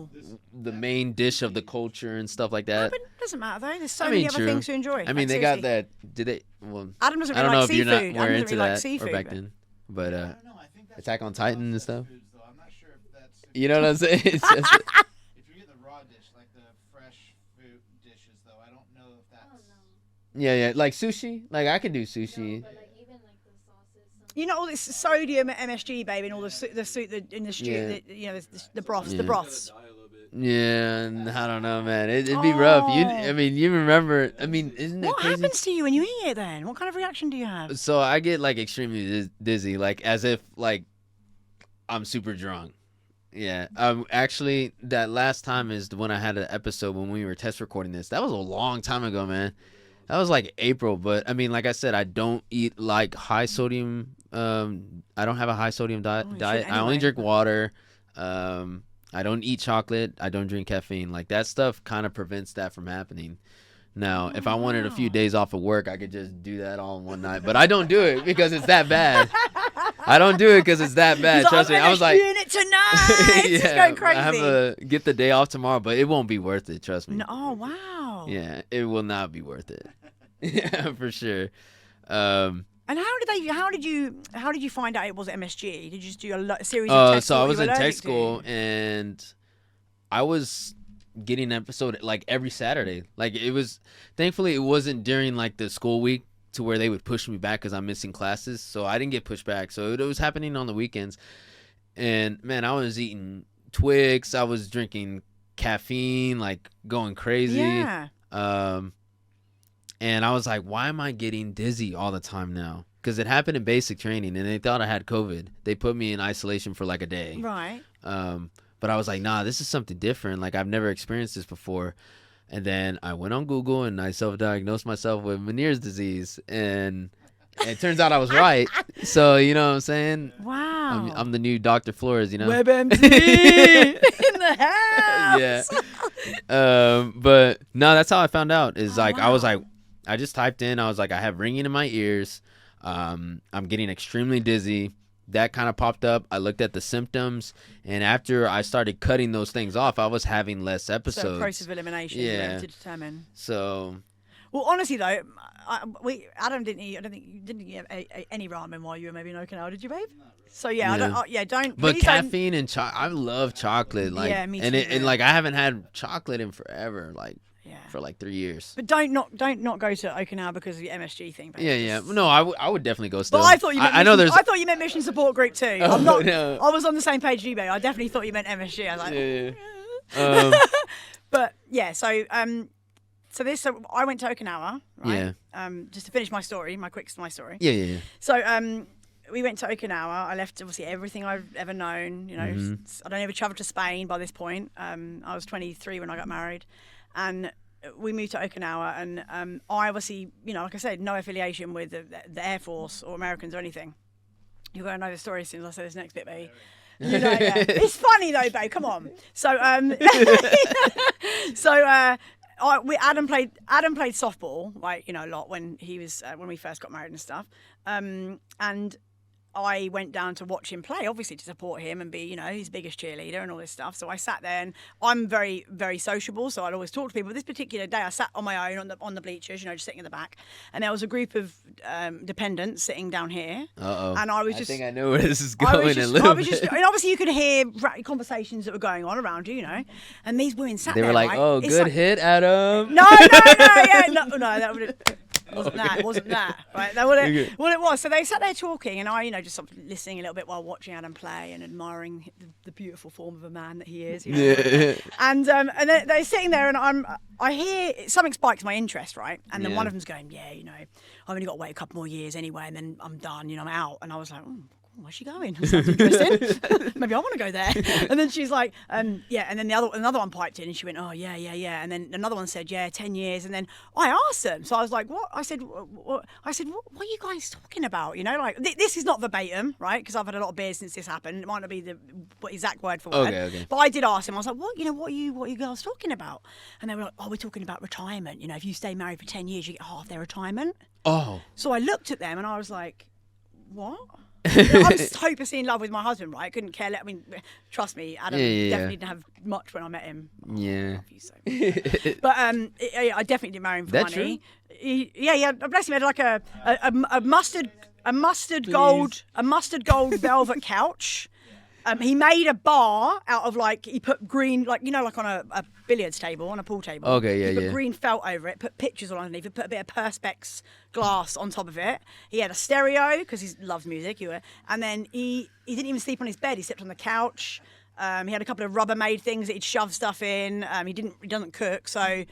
the main dish of the culture and stuff like that. But it doesn't matter though. There's so I many mean, other true. things to enjoy. I mean, they got that. Did they? Well, Adam doesn't I don't really know like if you're seafood. not more Adam into doesn't really that like seafood, or back but- then, but I don't know. I think that's Attack on Titan and processed stuff. foods, though. I'm not sure if that's. You know what I'm saying? It's just, If you get the raw dish, like the fresh food dishes, though, I don't know if that's. Oh no. yeah, like sushi. Like I could do sushi. No, but like even like the sauces. You know all this sodium MSG, baby, and all the soup in the stew, Yeah. the broths, Yeah. the broths. Die a little bit. Yeah, and I don't know, man. It'd be rough. You remember? I mean, isn't it What crazy? happens to you when you eat it then? What kind of reaction do you have? So I get like extremely dizzy, like as if like I'm super drunk. Yeah. Actually, that last time is when I had an episode when we were test recording this. That was a long time ago, man. That was like April, but I mean, like I said, I don't eat like high sodium. I don't have a high sodium diet. I only drink water. I don't eat chocolate. I don't drink caffeine. Like that stuff kind of prevents that from happening. Now, if I wanted a few days off of work, I could just do that all in one night. But I don't do it because it's that bad. I don't do it because it's that bad. He's Trust me. I was like, doing it tonight. It's going crazy. I have to get the day off tomorrow, but it won't be worth it. Trust me. No, oh wow. Yeah, it will not be worth it. Yeah, for sure. And how did you find out it was MSG? Did you just do a series of tests? So I was in tech school and I was getting an episode like every Saturday. Like it was, thankfully it wasn't during like the school week to where they would push me back because I'm missing classes. So I didn't get pushed back. So it was happening on the weekends. And man, I was eating Twix. I was drinking caffeine, like going crazy. Yeah. And I was like, why am I getting dizzy all the time now? Because it happened in basic training and they thought I had COVID. They put me in isolation for like a day. Right. But I was like, nah, this is something different. Like I've never experienced this before. And then I went on Google and I self-diagnosed myself with Meniere's disease. And it turns out I was right. So, you know what I'm saying? Wow. I'm the new Dr. Flores, you know? WebMD in the house. Yeah. But no, that's how I found out is like, wow. I was like, I just typed in, I was like, I have ringing in my ears. I'm getting extremely dizzy. That kind of popped up. I looked at the symptoms, and after I started cutting those things off, I was having less episodes. So process of elimination, yeah, to determine. So, well, honestly though, Adam didn't eat. I don't think you didn't eat any ramen while you were maybe in Okinawa, did you, babe? So yeah, don't. But caffeine and I love chocolate. Like, yeah, me too. And like I haven't had chocolate in forever. Like. Yeah. For like 3 years. But don't not go to Okinawa because of the MSG thing. Babe. Yeah. No, I would definitely go still. But I thought you meant I thought you meant Mission Support Group too. Oh, I'm not. no. I was on the same page as you, babe. I definitely thought you meant MSG. I was like, yeah. But yeah, so I went to Okinawa, right? Yeah. Just to finish my story, my story. Yeah. So we went to Okinawa. I left obviously everything I've ever known. You know, I'd only ever travelled to Spain by this point. I was 23 when I got married, and we moved to Okinawa. And I obviously, you know, like I said, no affiliation with the Air Force or Americans or anything. You're going to know the story as soon as I say this next bit, babe. You know, yeah. It's funny though, babe. Come on. So, Adam played softball, right? You know, a lot when he was when we first got married and stuff. And I went down to watch him play, obviously to support him and be, you know, his biggest cheerleader and all this stuff. So I sat there, and I'm very, very sociable, so I'd always talk to people. But this particular day, I sat on my own on the bleachers, you know, just sitting in the back, and there was a group of dependents sitting down here. And I think I know where this is going a little bit. And obviously you could hear conversations that were going on around you, you know, and these women sat there. They were like, right? "Oh, It's good like, hit, Adam." No, that would. It wasn't that, right? That what it was. So they sat there talking, and I, you know, just sort of listening a little bit while watching Adam play and admiring the beautiful form of a man that he is. You know? Yeah. And they're sitting there, and I hear something spikes my interest, right? And then one of them's going, "Yeah, you know, I've only got to wait a couple more years anyway, and then I'm done. You know, I'm out." And I was like, where's she going? That sounds interesting. Maybe I want to go there. And then she's like, yeah. And then another one piped in, and she went, "Oh, yeah. And then another one said, yeah, 10 years. And then I asked them. So I was like, what? I said, what are you guys talking about? You know, like, this is not verbatim, right? Because I've had a lot of beers since this happened. It might not be the exact word for word. Okay. But I did ask them. I was like, what are you girls talking about? And they were like, we're talking about retirement. You know, if you stay married for 10 years, you get half their retirement. Oh. So I looked at them, and I was like, what? I was hopelessly in love with my husband, right? I couldn't care. I mean, trust me, Adam definitely didn't have much when I met him. Yeah. I love you so much. But I definitely didn't marry him for money. True? Yeah. Bless him. He had like a mustard gold velvet couch. He made a bar out of, like, he put green, like, you know, like on a billiards table, on a pool table. Okay, yeah, He put green felt over it, put pictures on underneath, he put a bit of Perspex glass on top of it. He had a stereo, because he loves music, and then he didn't even sleep on his bed, he slept on the couch. He had a couple of Rubbermaid things that he'd shove stuff in. He doesn't cook, so.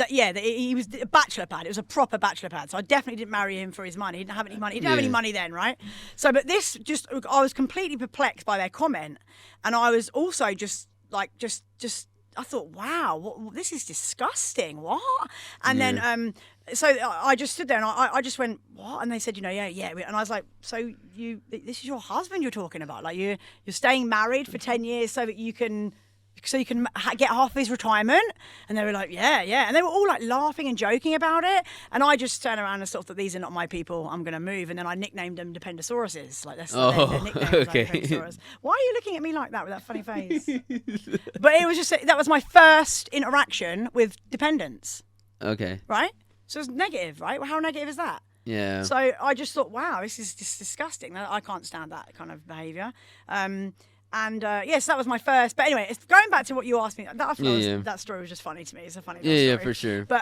He was a bachelor pad. It was a proper bachelor pad. So I definitely didn't marry him for his money. He didn't have any money. He didn't have any money then, right? So, but this I was completely perplexed by their comment, and I was also just I thought, wow, this is disgusting. What? And then, so I just stood there and I just went, what? And they said, yeah. And I was like, so this is your husband you're talking about? Like you're staying married for 10 years so that you can get half his retirement? And they were like, yeah. And they were all like laughing and joking about it. And I just turned around and thought that these are not my people. I'm going to move. And then I nicknamed them Dependosauruses. Like that's their nicknames. Okay. Like Dependosaurus. Why are you looking at me like that with that funny face? But it was that was my first interaction with dependents. Okay. Right? So it's negative, right? Well, how negative is that? Yeah. So I just thought, wow, this is just disgusting. I can't stand that kind of behaviour. And yes, that was my first. But anyway, going back to what you asked me, that story was just funny to me. It's a funny story. Yeah, for sure. But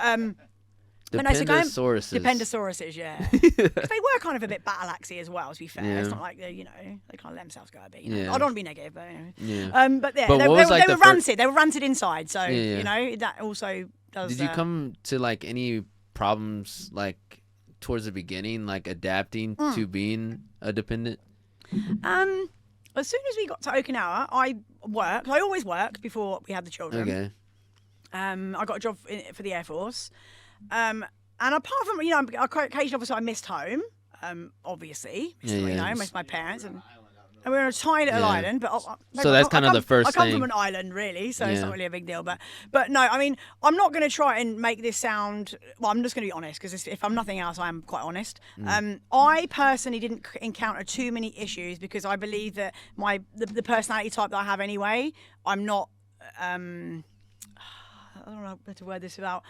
Dependosauruses. Dependosauruses, yeah. 'Cause they were kind of a bit battle-axy as well, to be fair. Yeah. It's not like they kind of let themselves go a bit. Yeah. I don't want to be negative, but anyway. Yeah. But yeah, But they what was, like, were the fir- ranted. They were ranted inside. So that also does. Did you come to like any problems like towards the beginning, like adapting to being a dependent? As soon as we got to Okinawa, I worked. I always worked before we had the children. Okay. I got a job for the Air Force. And apart from, occasionally, obviously, I missed home. Obviously. I missed my parents. And we were on a tiny little island. But so that's kind of the first thing. I come thing. from an island, really, so it's not really a big deal. But no, I mean, I'm not going to try and make this sound... Well, I'm just going to be honest, because if I'm nothing else, I am quite honest. I personally didn't encounter too many issues because I believe that the personality type that I have anyway, I'm not... I don't know how to word this without...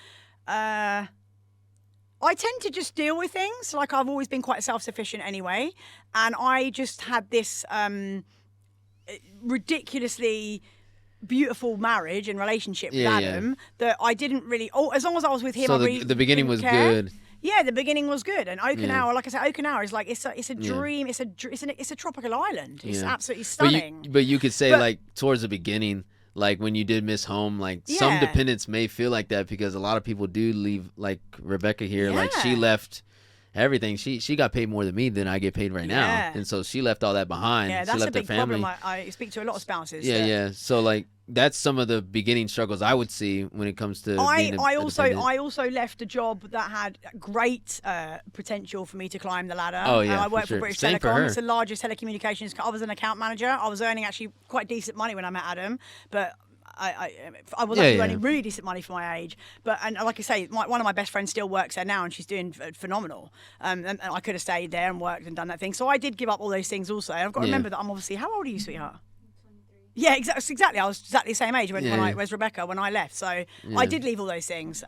I tend to just deal with things. Like I've always been quite self-sufficient anyway. And I just had this ridiculously beautiful marriage and relationship with Adam that I didn't really... as long as I was with him, so I really the beginning was care. good. Yeah, the beginning was good. And Okinawa, like I said, Okinawa is like, it's a dream. It's a tropical island. It's absolutely stunning. But you could say like towards the beginning... Like when you did miss home, like some dependents may feel like that because a lot of people do leave. Like Rebecca here, like she left everything. She got paid more than me than I get paid right now, and so she left all that behind. Yeah, she that's left a big her family. problem. I speak to a lot of spouses. Yeah. So like that's some of the beginning struggles I would see when it comes to. Being I dependent. also left a job that had great potential for me to climb the ladder. Oh yeah, I worked for British Same Telecom. for her. It's the largest telecommunications. I was an account manager. I was earning actually quite decent money when I met Adam, but. I was actually earning really decent money for my age, and like I say, one of my best friends still works there now, and she's doing phenomenal. And I could have stayed there and worked and done that thing. So I did give up all those things also. And I've got to remember that I'm obviously... How old are you, sweetheart? 23. Yeah, exactly. I was exactly the same age when I was Rebecca when I left. So I did leave all those things.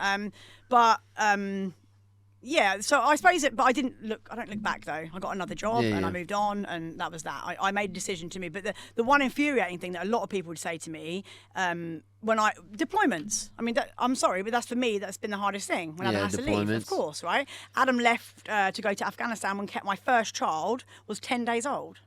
Yeah, so I suppose but I don't look back though. I got another job and I moved on, and that was that. I made a decision to move. But the one infuriating thing that a lot of people would say to me deployments. I mean, I'm sorry, but that's for me. That's been the hardest thing when Adam has to leave. Of course, right? Adam left to go to Afghanistan when my first child was 10 days old.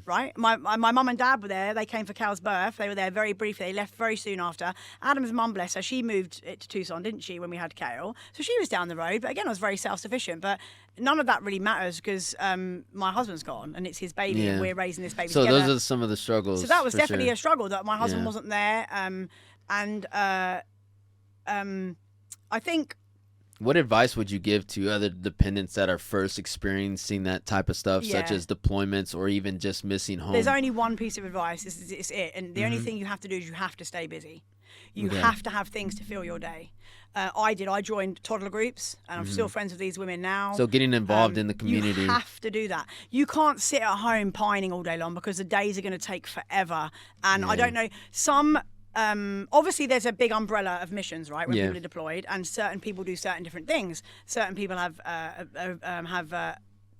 Right, my mum and dad were there. They came for Cal's birth. They were there very briefly. They left very soon after. Adam's mum, bless her, she moved it to Tucson, didn't she, when we had Cal? So she was down the road. But again, I was very self-sufficient. But none of that really matters because my husband's gone and it's his baby, and we're raising this baby together. So those are some of the struggles. So that was definitely a struggle that my husband wasn't there. I think. What advice would you give to other dependents that are first experiencing that type of stuff, such as deployments or even just missing home? There's only one piece of advice. It's it. And the only thing you have to do is you have to stay busy. You have to have things to fill your day. I joined toddler groups, and I'm still friends with these women now. So getting involved in the community. You have to do that. You can't sit at home pining all day long because the days are going to take forever. And I don't know, obviously there's a big umbrella of missions, right, when people are deployed, and certain people do certain different things. Certain people have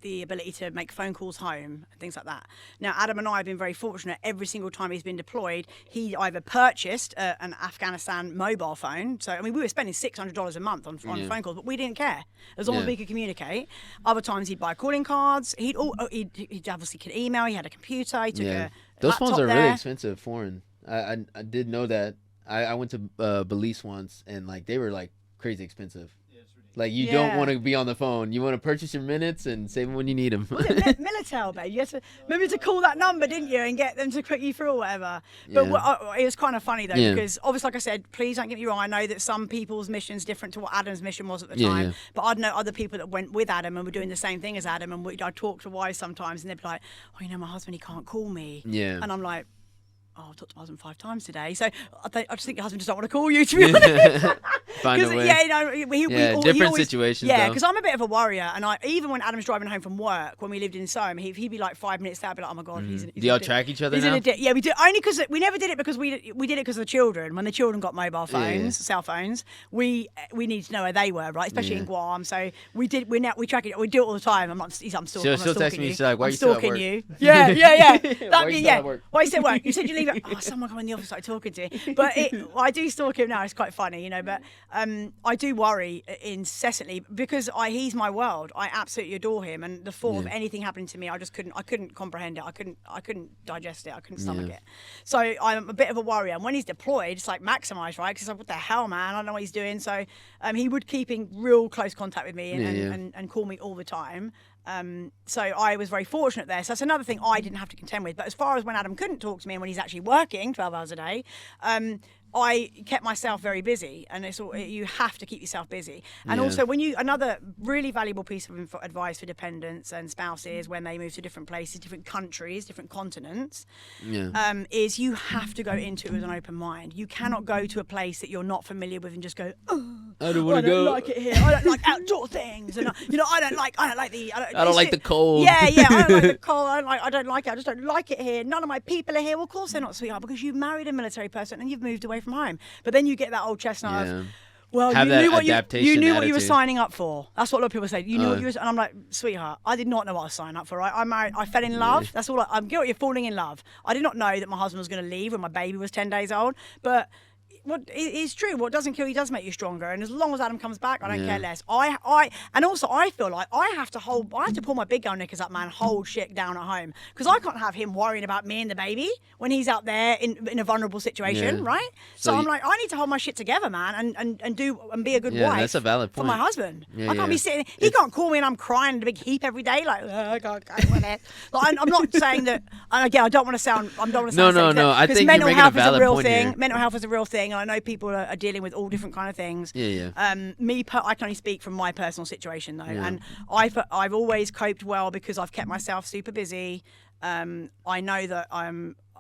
the ability to make phone calls home and things like that. Now, Adam and I have been very fortunate. Every single time he's been deployed, he either purchased an Afghanistan mobile phone. So, I mean, we were spending $600 a month on phone calls, but we didn't care as long as we could communicate. Other times he'd buy calling cards. He'd obviously could email. He had a computer. He took a Those laptop phones are there. really expensive foreign. I did know that. I went to Belize once, and like they were like crazy expensive. Yeah, it's ridiculous. Like you don't want to be on the phone. You want to purchase your minutes and save them when you need them. Was it Militel, babe? You had to maybe to call that number, didn't you, and get them to put you through or whatever. But Yeah. it was kind of funny though, Yeah. because obviously, like I said, please don't get me wrong. I know that some people's mission's different to what Adam's mission was at the Yeah, time. yeah. But I'd know other people that went with Adam and were doing the same thing as Adam, and I'd talk to wives sometimes, and they'd be like, "Oh, you know, my husband, he can't call me." Yeah. And I'm like, "Oh, I've talked to my husband 5 times today." So I just think your husband just don't want to call you, to be honest. Find a way. Yeah, you know, Different situations, Yeah, though. because I'm a bit of a worrier, and even when Adam's driving home from work, when we lived in Soham, he'd be like 5 minutes there, I'd be like, "Oh my god, he's in." Do y'all track each other He's in now? a yeah, we do. Only because we never did it because we did it because of the children. When the children got mobile phones, Yeah. cell phones, we need to know where they were, right? Especially Yeah. in Guam. So we did. We track it. We do it all the time. I'm still. I'm She'll not text stalking me, you. she's like, "Why I'm you still at stalking work?" you? Yeah. Why That'd you be still at work? Why you still at work? You said you leave it. Oh, someone come in the office like talking to you. But I do stalk him now. It's quite funny, you know. But I do worry incessantly because he's my world. I absolutely adore him, and the thought of anything happening to me, I couldn't comprehend it. I couldn't digest it. I couldn't stomach it. So I'm a bit of a worrier. And when he's deployed, it's like maximised, right? Because like, what the hell, man? I don't know what he's doing. So he would keep in real close contact with me and call me all the time. So I was very fortunate there. So that's another thing I didn't have to contend with. But as far as when Adam couldn't talk to me and when he's actually working 12 hours a day, I kept myself very busy, and you have to keep yourself busy. And also, another really valuable piece of advice for dependents and spouses when they move to different places, different countries, different continents, is you have to go into it with an open mind. You cannot go to a place that you're not familiar with and just go, "Oh, I don't want to go. like it here. I don't like outdoor things, and I don't like the. I don't like the cold. Yeah, I don't like the cold. I don't like it. I just don't like it here. None of my people are here. Well, of course they're not, sweetheart, because you've married a military person and you've moved away from home. But then you get that old chestnut of, well, Have you that knew what adaptation you knew what you were attitude. signing up for. That's what a lot of people say. You knew what you were, and I'm like, sweetheart, I did not know what I was signing up for. I married. I fell in love. That's all. I'm guilty of falling in love. I did not know that my husband was going to leave when my baby was 10 days old, but. What is true? What doesn't kill you does make you stronger, and as long as Adam comes back, I don't care less. And also I feel like I have to pull my big girl knickers up, man, hold shit down at home, because I can't have him worrying about me and the baby when he's out there in a vulnerable situation, right? So I'm like, I need to hold my shit together, man, and be a good wife. That's a valid for point. my husband. Yeah, I can't be sitting. He can't call me and I'm crying in a big heap every day, like I can't go with it. Like, I'm not saying that. And again, I don't want to sound. No. I think you're mental making a health is a valid real point thing. here. Mental health is a real thing, and I know people are dealing with all different kind of things. Yeah. I can only speak from my personal situation though, and I've always coped well because I've kept myself super busy. I know that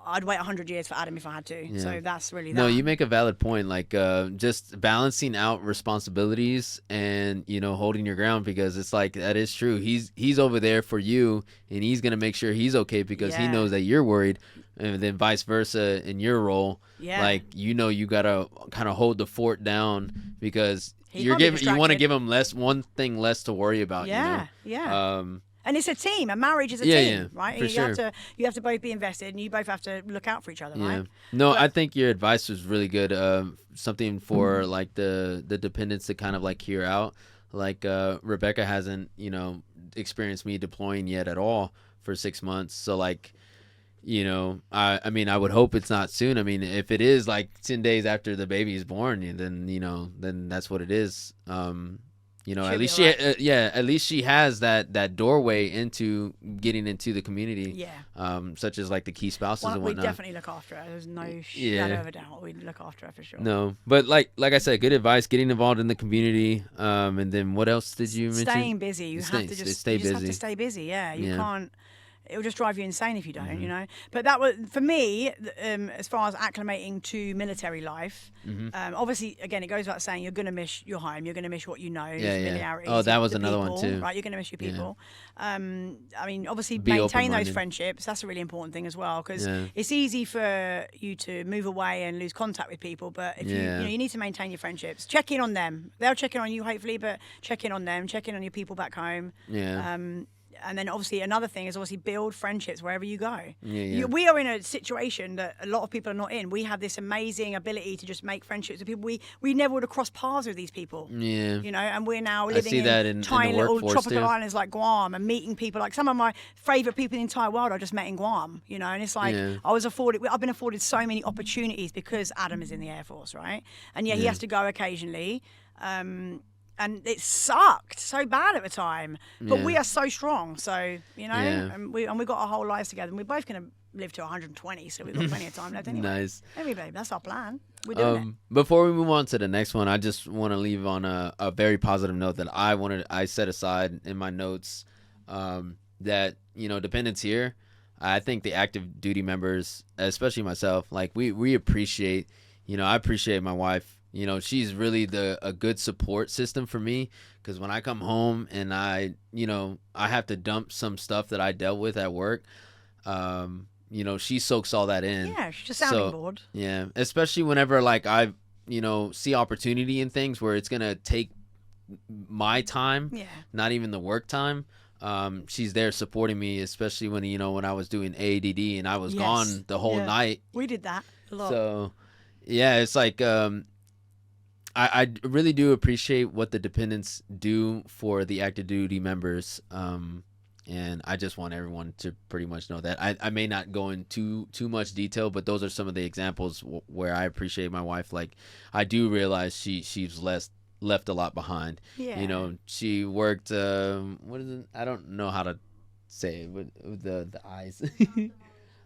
I'd wait 100 years for Adam if I had to. So that's really that. No, you make a valid point. Like just balancing out responsibilities and holding your ground, because it's like that is true. He's over there for you, and he's gonna make sure he's okay because he knows that you're worried, and then vice versa in your role. Yeah. Like you gotta kind of hold the fort down because you want to distracted. give him one thing less to worry about. Yeah. And it's a team. A marriage is a Yeah, team, yeah, right? for sure. You have to both be invested, and you both have to look out for each other, right? No, I think your advice was really good. Something for like the dependents to kind of like hear out. Like Rebecca hasn't, experienced me deploying yet at all for 6 months. So like, I mean, I would hope it's not soon. I mean, if it is like 10 days after the baby is born, then that's what it is. At least at least she has that doorway into getting into the community. Yeah. Such as like the key spouses and We whatnot. definitely look after her. There's no shadow of a doubt. We look after her for sure. No, but like I said, good advice. Getting involved in the community. And then what else did you mention? Staying busy. You have to stay busy. have to stay busy. Yeah. You can't. It'll just drive you insane if you don't, But that was, for me, as far as acclimating to military life, obviously, again, it goes without saying, you're going to miss your home. You're going to miss what you know, familiarity. Oh, that was another one too. Right, you're going to miss your people. I mean, obviously, maintain those friendships. That's a really important thing as well, because it's easy for you to move away and lose contact with people, but if you need to maintain your friendships. Check in on them. They'll check in on you, hopefully, but check in on them. Check in on your people back home. Yeah. then obviously another thing is obviously build friendships wherever you go. Yeah. We are in a situation that a lot of people are not in. We have this amazing ability to just make friendships with people. We never would have crossed paths with these people. Yeah. You know, and we're now I living see that in in tiny the little workforce, tropical too. islands like Guam and meeting people. Like some of my favorite people in the entire world I just met in Guam. You know, and it's like Yeah. I've been afforded so many opportunities because Adam is in the Air Force, right? And he has to go occasionally. And it sucked so bad at the time, but we are so strong. So and we got our whole lives together, and we're both gonna live to 120, so we've got plenty of time left anyway. Nice. Anyway, babe, that's our plan. We're doing it. Before we move on to the next one, I just want to leave on a very positive note that I set aside in my notes, that dependents here. I think the active duty members, especially myself, like we appreciate. I appreciate my wife. She's really a good support system for me, because when I come home and I have to dump some stuff that I dealt with at work, she soaks all that in. Yeah, she's just sounding board. Yeah, especially whenever like I, see opportunity in things where it's gonna take my time, not even the work time. She's there supporting me, especially when when I was doing AADD and I was gone the whole night. We did that a lot. So, yeah, it's like I really do appreciate what the dependents do for the active duty members, and I just want everyone to pretty much know that. I may not go into too much detail, but those are some of the examples where I appreciate my wife. Like, I do realize she's left a lot behind. Yeah. She worked. What is it? I don't know how to say it with the eyes.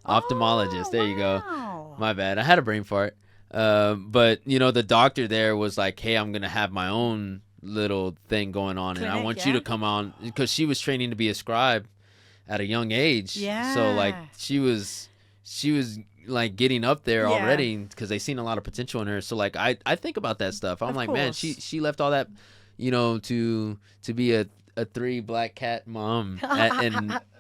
Ophthalmologist. There you go. Wow. My bad. I had a brain fart. But the doctor there was like, hey, I'm gonna have my own little thing going on, and I want you to come on, because she was training to be a scribe at a young age. Yeah. So like she was like getting up there already, because they seen a lot of potential in her. So like I think about that stuff. I'm Of like, course. man, she left all that, to be a 3 black cat mom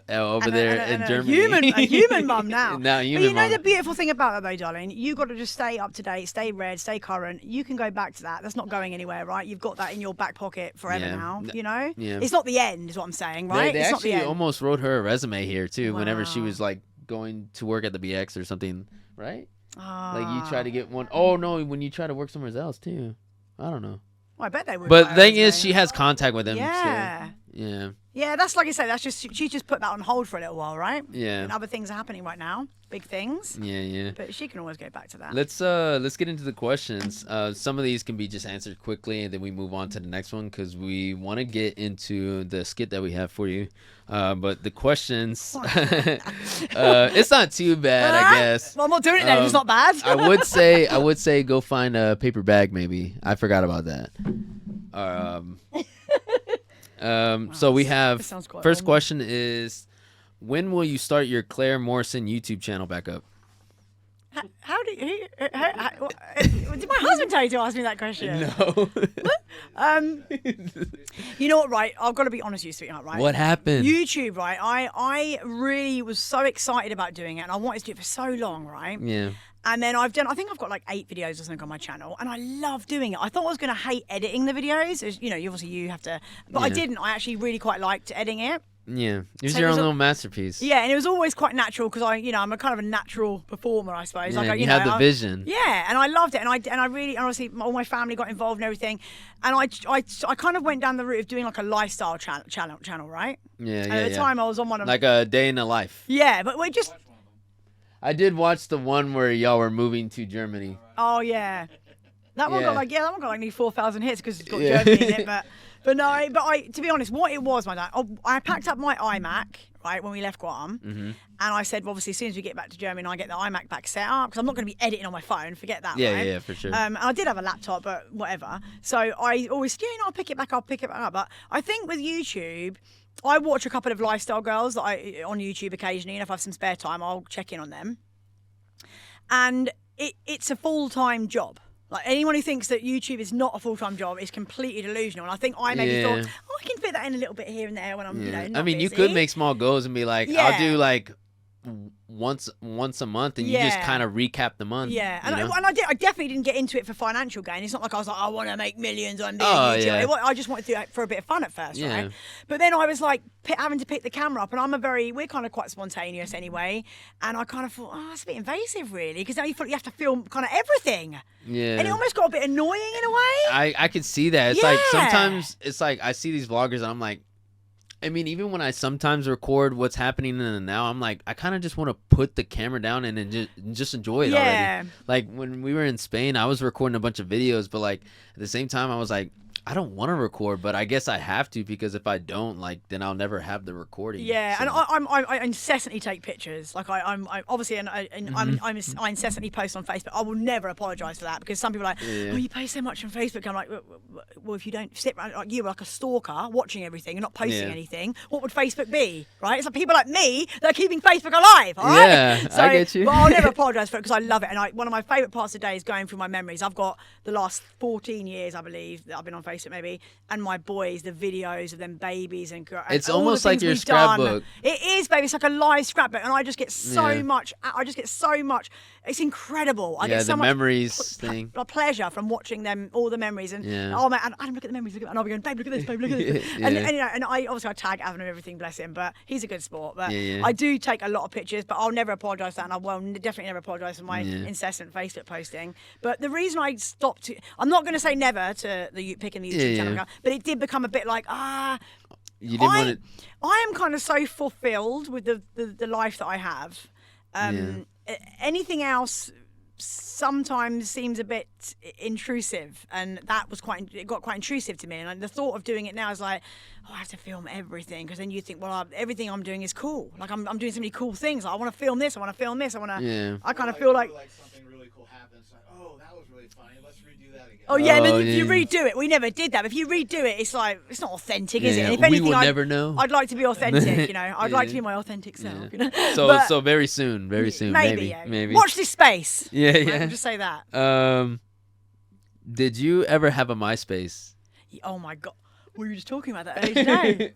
over there in Germany. A human mum now. Now But human mom. the beautiful thing about that though, darling, you got to just stay up to date, stay red, stay current. You can go back to that. That's not going anywhere, right? You've got that in your back pocket forever now. Yeah. It's not the end, is what I'm saying, right? They It's not the actually end. almost wrote her a resume here too. Whenever she Wow. was like going to work at the BX or something, right? Ah. Like you try to get one. Oh no, when you try to work somewhere else too. I don't know. Well, I bet they would. But write the her thing is, resume. she has contact with them. Yeah. Still. Yeah. Yeah, that's like I say. That's just she just put that on hold for a little while, right? Yeah. And other things are happening right now, big things. Yeah. But she can always go back to that. Let's get into the questions. Some of these can be just answered quickly, and then we move on to the next one, because we want to get into the skit that we have for you. But the questions, it's not too bad, I guess. Well, I'm not doing it then. If it's not bad. I would say go find a paper bag. Maybe I forgot about that. So we have this sounds quite first long. question is, when will you start your Clare Morrison YouTube channel back up? How do you? Did my husband tell you to ask me that question? No. You know what? Right, I've got to be honest with you, sweetheart. Right. What happened? YouTube, right? I really was so excited about doing it, and I wanted to do it for so long, right? Yeah. And then I think I've got like 8 videos or something on my channel, and I love doing it. I thought I was going to hate editing the videos. As, you have to, but I Yeah. didn't. I actually really quite liked editing it. Yeah. It was So your it own was a- little masterpiece. Yeah, and it was always quite natural because I'm a kind of a natural performer, I suppose. Yeah, Like, you had the I- vision. Yeah, and I loved it, and I really, and obviously all my family got involved and everything, and I kind of went down the route of doing like a lifestyle channel, right? Yeah. And at the time I was on one of Like a day in the life. yeah, but we just I did watch the one where y'all were moving to Germany. oh yeah, that one got Yeah. that one got like nearly 4,000 hits because it's got Yeah. Germany in it, but to be honest, what it was, my dad, I packed up my iMac right when we left Guam, and I said, well, obviously, as soon as we get back to Germany, and I get the iMac back set up because I'm not going to be editing on my phone. Forget that. Yeah, right? yeah, for sure. And I did have a laptop, but whatever. So I always said, I'll pick it back up. But I think with YouTube, I watch a couple of lifestyle girls that on YouTube occasionally, and if I have some spare time, I'll check in on them. And it's a full-time job. Like anyone who thinks that YouTube is not a full-time job is completely delusional. And I think I maybe thought, I can fit that in a little bit here and there when I'm, Yeah. not I mean, you busy. could make small goals and be like, Yeah. I'll do like once a month, and you just kind of recap the month. Yeah, and I definitely didn't get into it for financial gain. It's not like I was like, I want to make millions on being Oh, YouTube. yeah. I just wanted to do it for a bit of fun at first, Yeah. right? But then I was like having to pick the camera up, and we're kind of quite spontaneous anyway, and I kind of thought, oh, that's a bit invasive, really, because now you have to film kind of everything. Yeah. And it almost got a bit annoying in a way. I could see that. It's like sometimes it's like I see these vloggers and I'm like, I mean, even when I sometimes record what's happening in the now, I'm like, I kind of just want to put the camera down and then just enjoy it already. Like when we were in Spain, I was recording a bunch of videos, but like at the same time, I was like, I don't want to record, but I guess I have to, because if I don't, like, then I'll never have the recording. Yeah, so. and I incessantly take pictures. Like I'm obviously, and I incessantly post on Facebook. I will never apologise for that, because some people are like, oh, you post so much on Facebook. I'm like, well, if you don't sit around, like you were like a stalker watching everything and not posting anything, what would Facebook be, right? It's like people like me that are keeping Facebook alive, all right? Yeah, so, I get you. But I'll never apologise for it, because I love it. And one of my favourite parts of the day is going through my memories. I've got the last 14 years, I believe, that I've been on Facebook maybe, and my boys, the videos of them babies and it's all almost the like things your we've done. scrapbook. It is, baby. It's like a live scrapbook, and I just get so much. It's incredible. I get so the much memories thing. pleasure from watching them, all the memories, and oh man, Adam, look at the memories, and I'll be going, babe, look at this, babe, look at this, and you know, and I obviously I tag Adam and everything, bless him, but he's a good sport. But I do take a lot of pictures, but I'll never apologise for that, and I will definitely never apologise for my incessant Facebook posting. But the reason I stopped, I'm not going to say never to picking the YouTube channel, but it did become a bit like you didn't want it. I am kind of so fulfilled with the life that I have. Anything else sometimes seems a bit intrusive, and it got quite intrusive to me. And the thought of doing it now is like, oh, I have to film everything, because then you think, well, everything I'm doing is cool. Like I'm doing so many cool things. Like, I want to film this. I want to film this. I want to. Yeah. I kind of feel like something really cool happens. Like, oh, that was really funny. Let's redo that again. Oh yeah, and then if you redo it, we never did that. But if you redo it, it's like it's not authentic, is it? And if anything, we will never know. I'd like to be authentic, you know. I'd like to be my authentic self, you know. So very soon, maybe. Watch this space. Yeah. I'll just say that. Did you ever have a MySpace? Oh my god, we were just talking about that earlier today.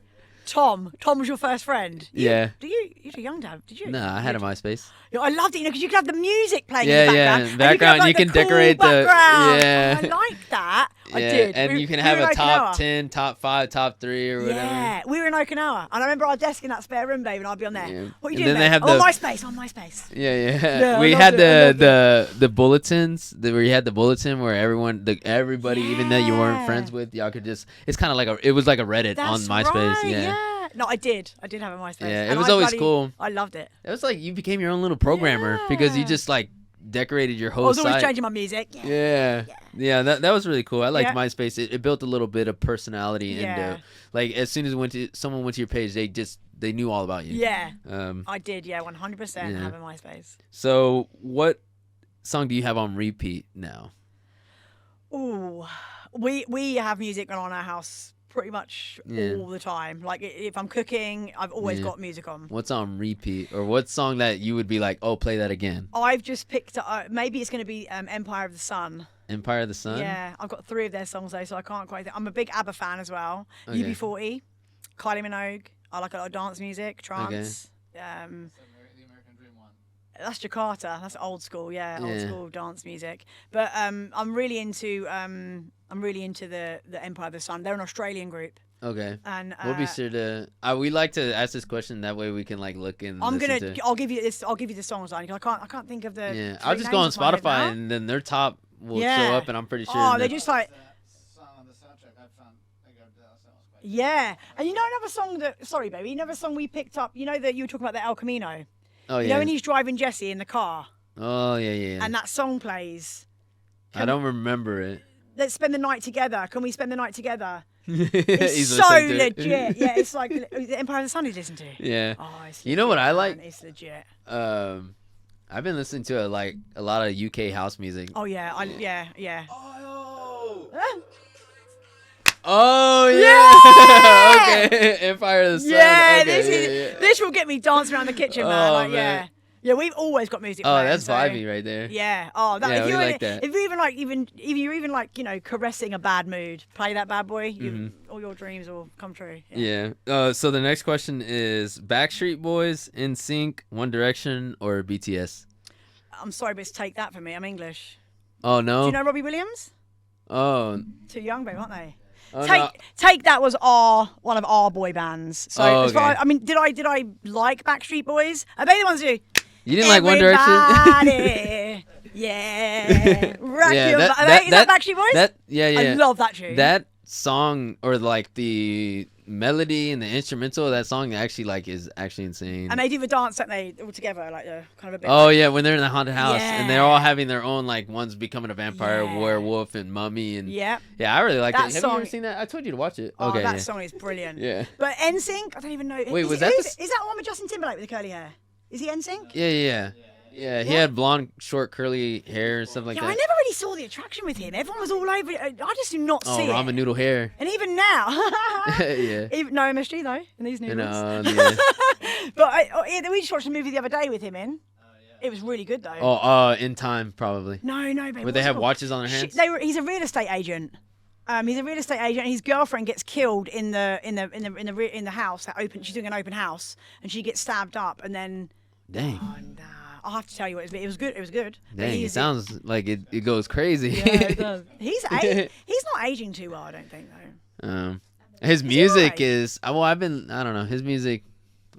Tom was your first friend. You're too young to have. Did you? No, I had a MySpace. Yeah, I loved it, you know, because you could have the music playing Yeah, in the yeah, background. background, And you can cool decorate the- background. yeah. Oh, I like that. I Yeah, did. and you can we have were in a top Okinawa. 10, top 5, top 3 or whatever. Yeah, we were in Okinawa, and I remember our desk in that spare room, babe, and I'd be on there. Yeah. What are you And doing, then they babe? have On the- MySpace. Yeah. I We loved had it, I the bulletins, where you had the bulletin where everybody, even that you weren't friends with, y'all could just. It's kind of like it was like a Reddit on That's MySpace. right, yeah. No, I did have a MySpace. Yeah, it And was always cool. I loved it. It was like you became your own little programmer because you just like decorated your whole I was always site. changing my music. Yeah, that was really cool. I liked Yeah. MySpace. It built a little bit of personality Yeah. into, like, as soon as someone went to your page, they knew all about you. Yeah, Um. I did. Yeah, 100% Yeah. have a MySpace. So, what song do you have on repeat now? Ooh, we have music on our house pretty much Yeah. all the time. Like if I'm cooking, I've always Yeah. got music on. What's on repeat, or what song that you would be like, oh, play that again? I've just picked up. Maybe it's going to be Empire of the Sun. Empire of the Sun. Yeah, I've got 3 of their songs though, so I can't quite. I'm a big ABBA fan as well. Okay. UB40, Kylie Minogue. I like a lot of dance music, trance. The American Dream one. That's Jakarta. That's old school. Yeah, old Yeah. school dance music. But I'm really into the Empire of the Sun. They're an Australian group. Okay. And We'll be sure to. We like to ask this question that way we can like look and. I'm listen gonna. to. I'll give you this. I'll give you the songs line. I can't think of the. Yeah, 3 I'll just go on names off my head Spotify now. and then their top will Yeah. show up, and I'm pretty sure. Oh, that- they just like. That song on the soundtrack, I go, that was quite Yeah, and you know another song that. Sorry, baby. Another song we picked up. You know that you were talking about the El Camino. Oh You yeah. know when he's driving Jesse in the car, Oh yeah. and that song plays. I don't remember it. Let's spend the night together. Can we spend the night together? He's It's so listening to it. legit. Yeah, it's like the Empire of the Sun you listen to. Yeah. Oh, it's You know what legit, I like? man. It's legit. I've been listening to a lot of UK house music. Oh yeah, yeah. Oh, Oh yeah. Okay. Empire of the Sun. Yeah, Okay, this will get me dancing around the kitchen, man. Oh, Like, man. Yeah, we've always got music. Oh, playing, that's so- vibey right there. Yeah. Oh, that, Yeah, if we you're like that. if you're even like caressing a bad mood, play that bad boy. All your dreams will come true. Yeah. So the next question is Backstreet Boys, NSYNC, One Direction, or BTS? I'm sorry, but it's Take That for me. I'm English. Oh Do no. you know Robbie Williams? Oh. Too young, babe, aren't they? Oh, no. Take That was one of our boy bands. So Oh, as far okay. I mean, did I like Backstreet Boys? Are they the ones who? You didn't like One Direction? Everybody, yeah. Rock Yeah, your that- is that Backstreet Boys? Yeah. I love that tune. That song, or like the melody and the instrumental of that song, is actually insane. And they do the dance, don't they, all together, like the kind of a bit. Oh yeah, when they're in the haunted house and they're Yeah. all having their own, like, one's becoming a vampire, Yeah. werewolf, and mummy, and Yeah. I really like That it. Have you song- ever seen that? I told you to watch it. Oh, Okay, that yeah. song is brilliant. Yeah. But NSYNC, I don't even know. Wait, is was it- that who's- the Is that one with Justin Timberlake with the curly hair? Is he NSYNC? Yeah, he had blonde, short, curly hair and stuff like Yeah, I that. never really saw the attraction with him. Everyone was all over it. I just do not Oh, see ramen it. noodle hair. And even now. Yeah. Even, no MSG though in these You noodles. know, yeah. But we just watched a movie the other day with him in. It was really good though. Oh, In Time, probably. No, babe. Would they what's it have called? watches on their hands? He's a real estate agent. He's a real estate agent, and his girlfriend gets killed in the house. She's doing an open house, and she gets stabbed up, and then. Dang. And, I'll have to tell you what it was good. It was good. But Dang, it he's- sounds like it goes crazy. Yeah, it does. He's not aging too well, I don't think though. His music alright? is I don't know, his music,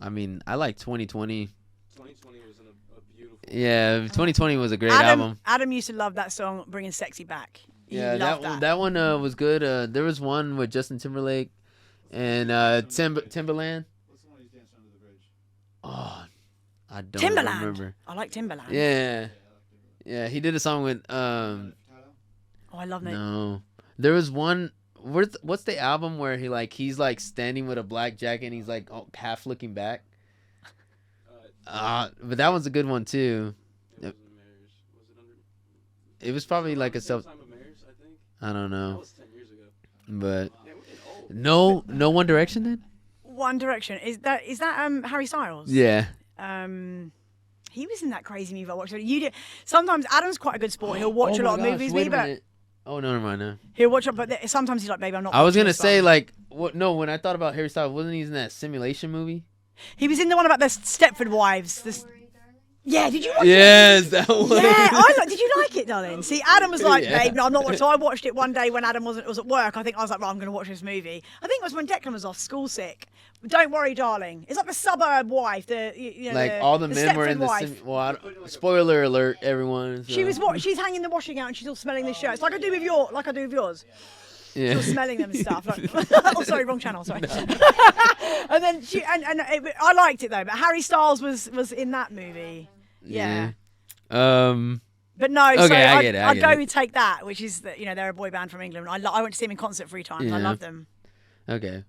I mean, I like 2020. 2020 was a beautiful. Yeah, 2020 was a great album. Adam used to love that song, "Bringing Sexy Back." He Yeah, loved that one was good. There was one with Justin Timberlake and Timbaland. What's the one he's dancing under the bridge? Oh, I don't Timberland. remember. I like Timberland. Yeah, he did a song with Oh, I love it. no. There was one. What's the album where he's like standing with a black jacket and he's like half looking back? But that one's a good one too. It was in Mayor's. Was it under? It was probably like a Same self. time of Mayor's, I think. I don't That know, was 10 years ago. but Damn, we're getting old. no One Direction then. One Direction is that Harry Styles? Yeah. He was in that crazy movie I watched. You did. Sometimes Adam's quite a good sport. He'll watch Oh a my lot of gosh, movies, wait a but minute. Oh no, never mind. No. he'll watch it. But sometimes he's like, "Baby, I'm not." I was watching gonna this say one." like what? No, when I thought about Harry Styles, wasn't he in that simulation movie? He was in the one about the Stepford Wives. Yeah, did you watch it? Yes, that one. Yeah, did you like it, darling? See, Adam was like, Yeah. babe, no, I'm not watching. So I watched it one day when Adam was at work. I was like, right, I'm going to watch this movie. I think it was when Declan was off school sick. But don't worry, darling. It's like the suburb wife. Like all the men were in the wife. spoiler alert, everyone. So. She was she's hanging the washing out and she's all smelling the shirts like I do with yours. Yeah. Still smelling them and stuff. Like, oh, sorry, wrong channel. Sorry. And then I liked it though. But Harry Styles was in that movie. Yeah. But no, Okay, so I get it, I I'd get go it. and take that, which is that they're a boy band from England. I went to see them in concert 3 times. I Yeah. love them. Okay,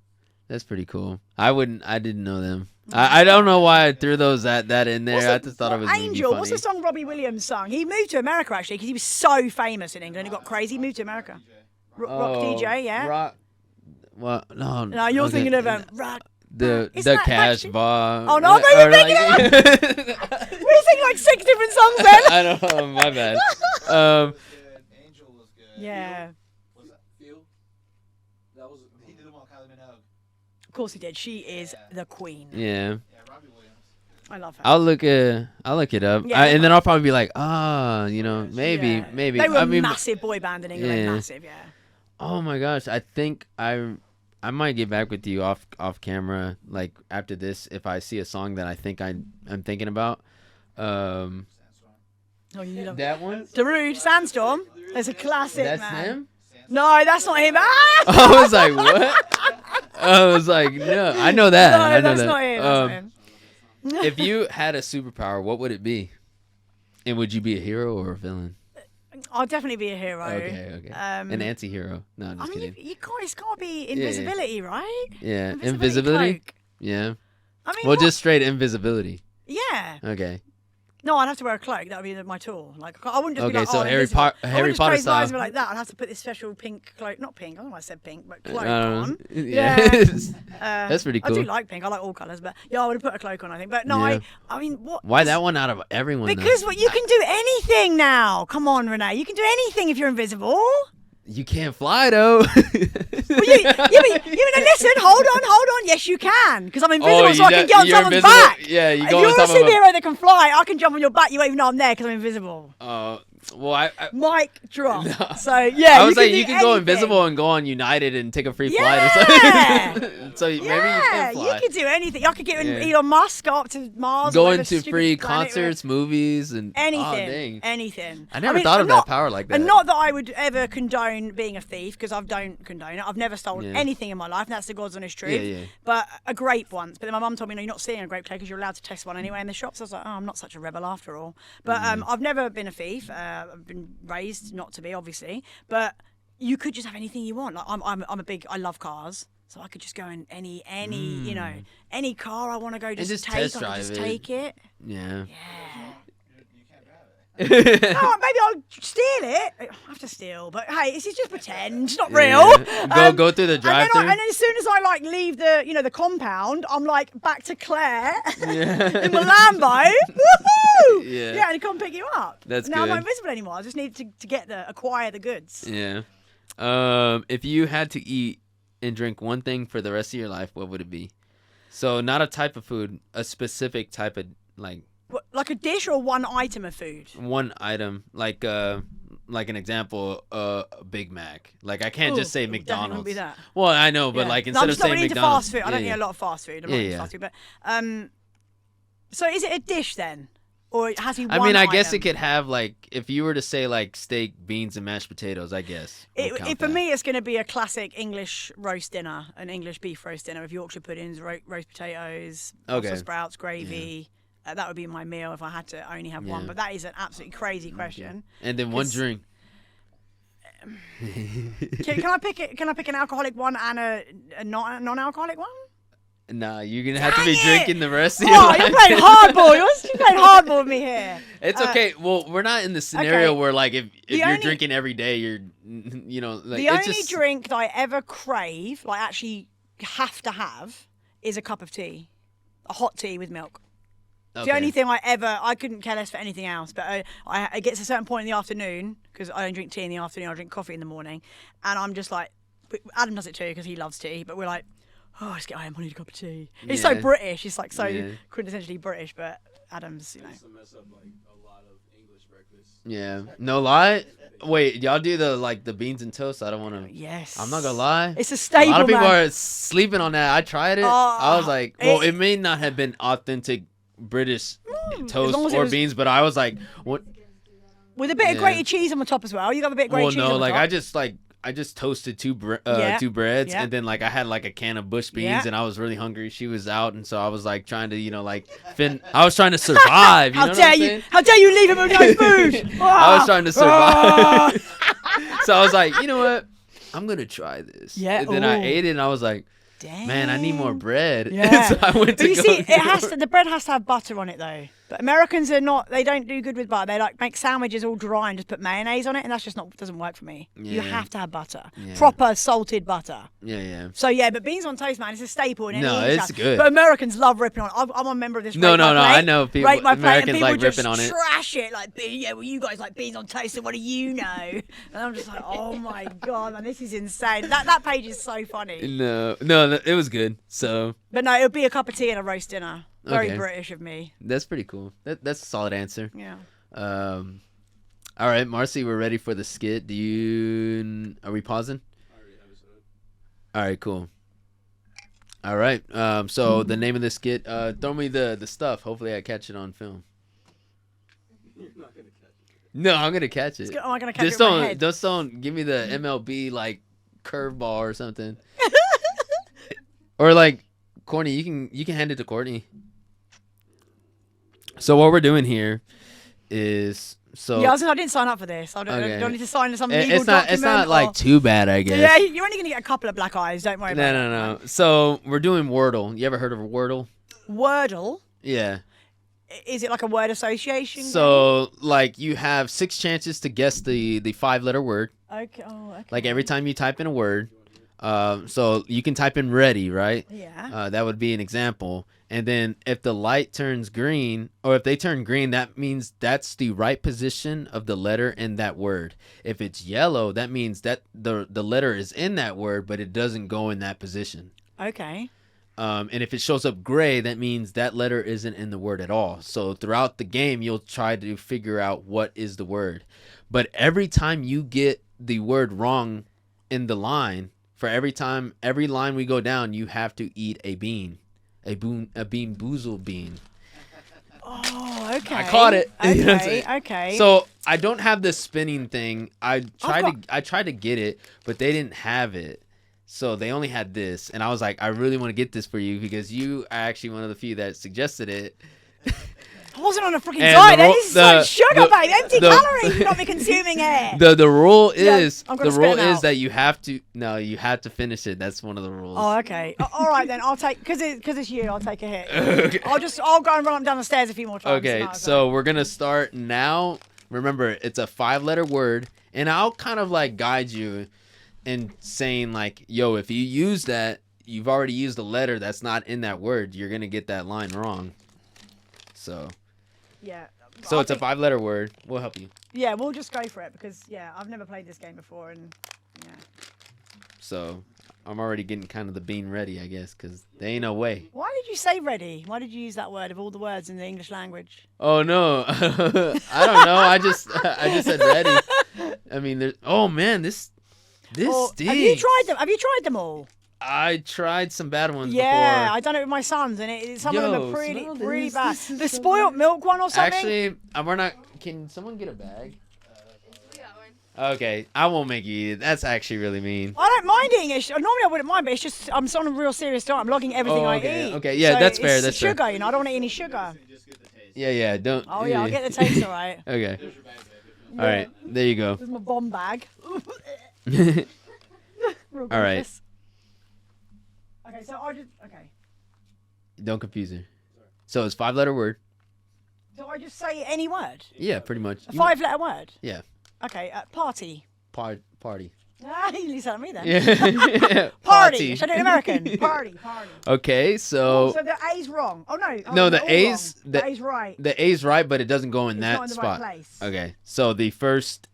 that's pretty cool. I didn't know them. I don't know why I threw that in there. I just thought it was Angel. funny. What's the song Robbie Williams sung? He moved to America actually because he was so famous in England. He got crazy. He moved to America. Rock DJ, yeah. Rock. What? No. No, you're okay. thinking of rock. the Isn't that Cash Backstreet- Bar. Oh, no, I thought you were thinking We sing like 6 different songs then. I don't know. My bad. Angel was good. Yeah, Was that, Feel? That was. he did them all Kylie Minogue. of course he did. She is the queen. Yeah. Yeah, Robbie Williams. I love her. I'll look it up. Yeah. And then I'll probably be like, maybe. Yeah. Maybe. They were I a mean, massive boy band in England. Yeah. Massive, yeah. oh my gosh, I think I might get back with you off camera, like after this, if I see a song that I think I'm thinking about. Sandstorm. Oh, you love That one. Darude, Sandstorm. That's a classic, That's man. him. No, that's not him. Ah! I was like, what? I was like, no, I know that. No, I know that's that. not him. That's not him. If you had a superpower, what would it be? And would you be a hero or a villain? I'll definitely be a hero. Okay. An anti-hero. No, I'm I just mean, kidding. it's got to be invisibility, right? Yeah, invisibility. cloak. Yeah. I mean, Well, what- just straight invisibility. yeah. Okay. No, I'd have to wear a cloak. That would be my tour. Like I wouldn't just be Okay, like, so oh, Harry invisible. Potter I wouldn't just close my eyes style. and be like that. I'd have to put this special pink cloak. Not pink. I don't know why I said pink, but cloak Um, on. yeah. That's pretty I do cool. like pink. I like all colours, but yeah, I would have put a cloak on. I think, but no, Yeah. I mean, what? Why that one out of everyone? though? Because you can do anything now. Come on, Renee. You can do anything if you're invisible. You can't fly though. Well, listen, hold on. Yes, you can. Because I'm invisible, so I can get on you're someone's invisible. back. Yeah, you If go you're on a top of a. superhero that can fly, I can jump on your back. You won't even know I'm there because I'm invisible. Well, I Mic drop. No. So yeah, I was like, do you can go anything. invisible and go on United and take a free Yeah. flight or something. So maybe you can fly. you could do anything. I could get Yeah. Elon Musk, go up to Mars. Go or whatever into stupid free planet we're- concerts, movies, and Anything. Oh, dang. Anything. I never mean, thought of and that not- power like that. And not that I would ever condone being a thief, because I don't condone it. I've never stolen Yeah. anything in my life, and that's the God's honest truth. Yeah, yeah. But a grape once. But then my mum told me, no, you're not seeing a grape today because you're allowed to test one anyway in the shops. I was like, oh, I'm not such a rebel after all. But I've never been a thief. I've been raised not to be, obviously. But you could just have anything you want. Like I love cars. So I could just go in any any car I want to go just take. test I could just drive it. take it. Yeah. You can't have it. Oh, maybe I'll steal it. I have to steal, but hey, this is just pretend. It's not Yeah. real. Go through the And drive-through. then as soon as I leave the compound, I'm like back to Claire in my Lambo. Woohoo! Yeah. Yeah, and come pick you up. That's now I'm not good. invisible anymore. I just need to acquire the goods. Yeah. If you had to eat and drink one thing for the rest of your life, what would it be? So not a type of food, a specific type of What, like a dish or one item of food? one item, like an example, a Big Mac. Like I can't just Ooh, say it definitely wouldn't McDonald's. be that. Well, I know, but Yeah. like No, instead I'm of just not saying really into McDonald's, fast food. I don't eat a lot of fast food. I'm not into Yeah. fast food, but so is it a dish then, or it has to be I one mean, I guess item? it could have like if you were to say like steak, beans, and mashed potatoes. I guess. would count For that. me, it's going to be a classic English roast dinner, an English beef roast dinner with Yorkshire puddings, roast potatoes, Okay. Brussels sprouts, gravy. That would be my meal if I had to only have one. Yeah. But that is an absolutely crazy question. And then one 'Cause- drink. Can I pick it? Can I pick an alcoholic one and a non-alcoholic one? Nah, you're gonna have to Dang be it! drinking the rest of your Oh, life. you're playing hardball. You're playing hardball with me here. It's Uh, okay. Well, we're not in the scenario okay. where like if you're only- drinking every day, you're like The it's only just drink that I ever crave, like actually have to have, is a cup of tea, a hot tea with milk. It's the okay. only thing I couldn't care less for anything else. But it gets a certain point in the afternoon, because I don't drink tea in the afternoon, I drink coffee in the morning. And I'm just like, Adam does it too because he loves tea, but we're like, oh, let's get home, I need a cup of tea. It's so Yeah. British, it's like so Yeah. quintessentially British, but Adam's, I used to mess up like a lot of English breakfast. Yeah. No lie. Wait, y'all do the beans and toast? I don't want to. Yes. I'm not gonna lie. It's a A staple, lot of people man. are sleeping on that. I tried it. Oh, I was like, well, it- it may not have been authentic British as toast long as it or was- beans, but I was like, what? With a bit of Yeah. grated cheese on the top as well. You got a bit of grated Well, cheese no, on the like top. I just toasted two Yeah. breads, Yeah. and then like I had like a can of bush beans, Yeah. and I was really hungry. She was out, and so I was like trying to I was trying to survive. You know How what dare I'm you! saying? How dare you leave him with no food! I was trying to Ah! survive. So I was like, you know what? I'm gonna try this. Yeah, And then I ooh. ate it, and I was like, Damn. man, I need more bread. Yeah. So I went But to you go see, get the bread has to have butter on it though. But Americans are not. They don't do good with butter. They like make sandwiches all dry and just put mayonnaise on it, and that's just not doesn't work for me. You Yeah. have to have butter, Yeah. proper salted butter. Yeah. So yeah, but beans on toast, man, it's a staple in any No, English it's house. good. But Americans love ripping on. I'm a member of this. No, Rate no, My no, Plate. I know people- Rate My Plate, Americans and people like just ripping on it. trash it like, yeah, well, you guys like beans on toast, so what do you know? And I'm just like, oh my god, man, this is insane. That page is so funny. No, it was good. So But no, it would be a cup of tea and a roast dinner. Very Okay. British of me. that's pretty cool. That's a solid answer. Yeah. All right, Marcy, we're ready for the skit. Are we pausing? I already have it set up. All right, cool. All right. So the name of the skit. Throw me the stuff. Hopefully, I catch it on film. You're not gonna catch it. No, I'm gonna catch it. Am I gonna catch Just it in my don't, head? just don't give me the MLB like curveball or something. Or like Courtney, you can hand it to Courtney. So what we're doing here is Yeah, I didn't sign up for this. I Okay. don't need to sign some legal it's not document. like too bad, I guess. Yeah, you're only gonna get a couple of black eyes. Don't worry about it. No. So we're doing Wordle. You ever heard of a Wordle? Wordle. Yeah. Is it like a word association? So like you have 6 chances to guess the 5-letter word. Okay. Oh, okay. Like every time you type in a word. So you can type in ready, right? Yeah. That would be an example. And then if the light turns green, or if they turn green, that means that's the right position of the letter in that word. If it's yellow, that means that the letter is in that word, but it doesn't go in that position. Okay. And if it shows up gray, that means that letter isn't in the word at all. So throughout the game, you'll try to figure out what is the word. But every time you get the word wrong in the line, for every line we go down, you have to eat a bean. A bean boozled bean. Oh, okay. I caught it. You know what I'm Okay, saying? okay. So I don't have the spinning thing. I tried to get it, but they didn't have it. So they only had this, and I was like, I really want to get this for you because you are actually one of the few that suggested it. I wasn't on a freaking And diet. the ro- This is so the- sugar, the- babe. Empty the- calories. You're not be consuming it. The rule Yeah, is I'm gonna the rule spit 'em is out. that you have to finish it. That's one of the rules. Oh, okay. All right then. I'll take because it's you. I'll take a hit. Okay. I'll go and run up down the stairs a few more times. Okay, tonight, so we're gonna start now. Remember, it's a 5-letter word, and I'll kind of like guide you in saying like, yo, if you use that, you've already used a letter that's not in that word. You're gonna get that line wrong. So yeah. it's a 5-letter word. We'll help you. Yeah, we'll just go for it because I've never played this game before and yeah. So I'm already getting kind of the bean ready, I guess, because there ain't no way. Why did you say ready? Why did you use that word of all the words in the English language? Oh no, I don't know. I just said ready. I mean, there's. Oh man, this stinks. Have you tried them? Have you tried them all? I tried some bad ones Yeah, before. I done it with my sons, and some of them Yo, are pretty smell really this. bad. This is The so spoiled milk one or something. Actually, we're not. Can someone get a bag? We got one. Okay, I won't make you eat it. That's actually really mean. I don't mind eating it. Normally I wouldn't mind, but it's just I'm on a real serious diet. I'm logging everything Oh, I okay, eat. okay, yeah, So that's fair, it's that's fair. sugar, you know. I don't want to eat any sugar. Just get the taste. Yeah, don't. Oh yeah, I'll get the taste all right. Okay. There's your bag, baby. All right, there you go. This is my bomb bag. Real All right. gorgeous. Okay, so okay. Don't confuse her. So it's 5-letter word. Do I just say any word? Yeah, pretty much. A 5-letter word? Yeah. Okay, party. Party. Ah, you said me then. Yeah. Party. Should I do it in American? Party. Okay, so So the A's wrong. Oh no. Oh, No, they're the all A's- wrong. the- The A's right. the A's right, but it doesn't go in It's that not in the spot. right place. Okay, so the first.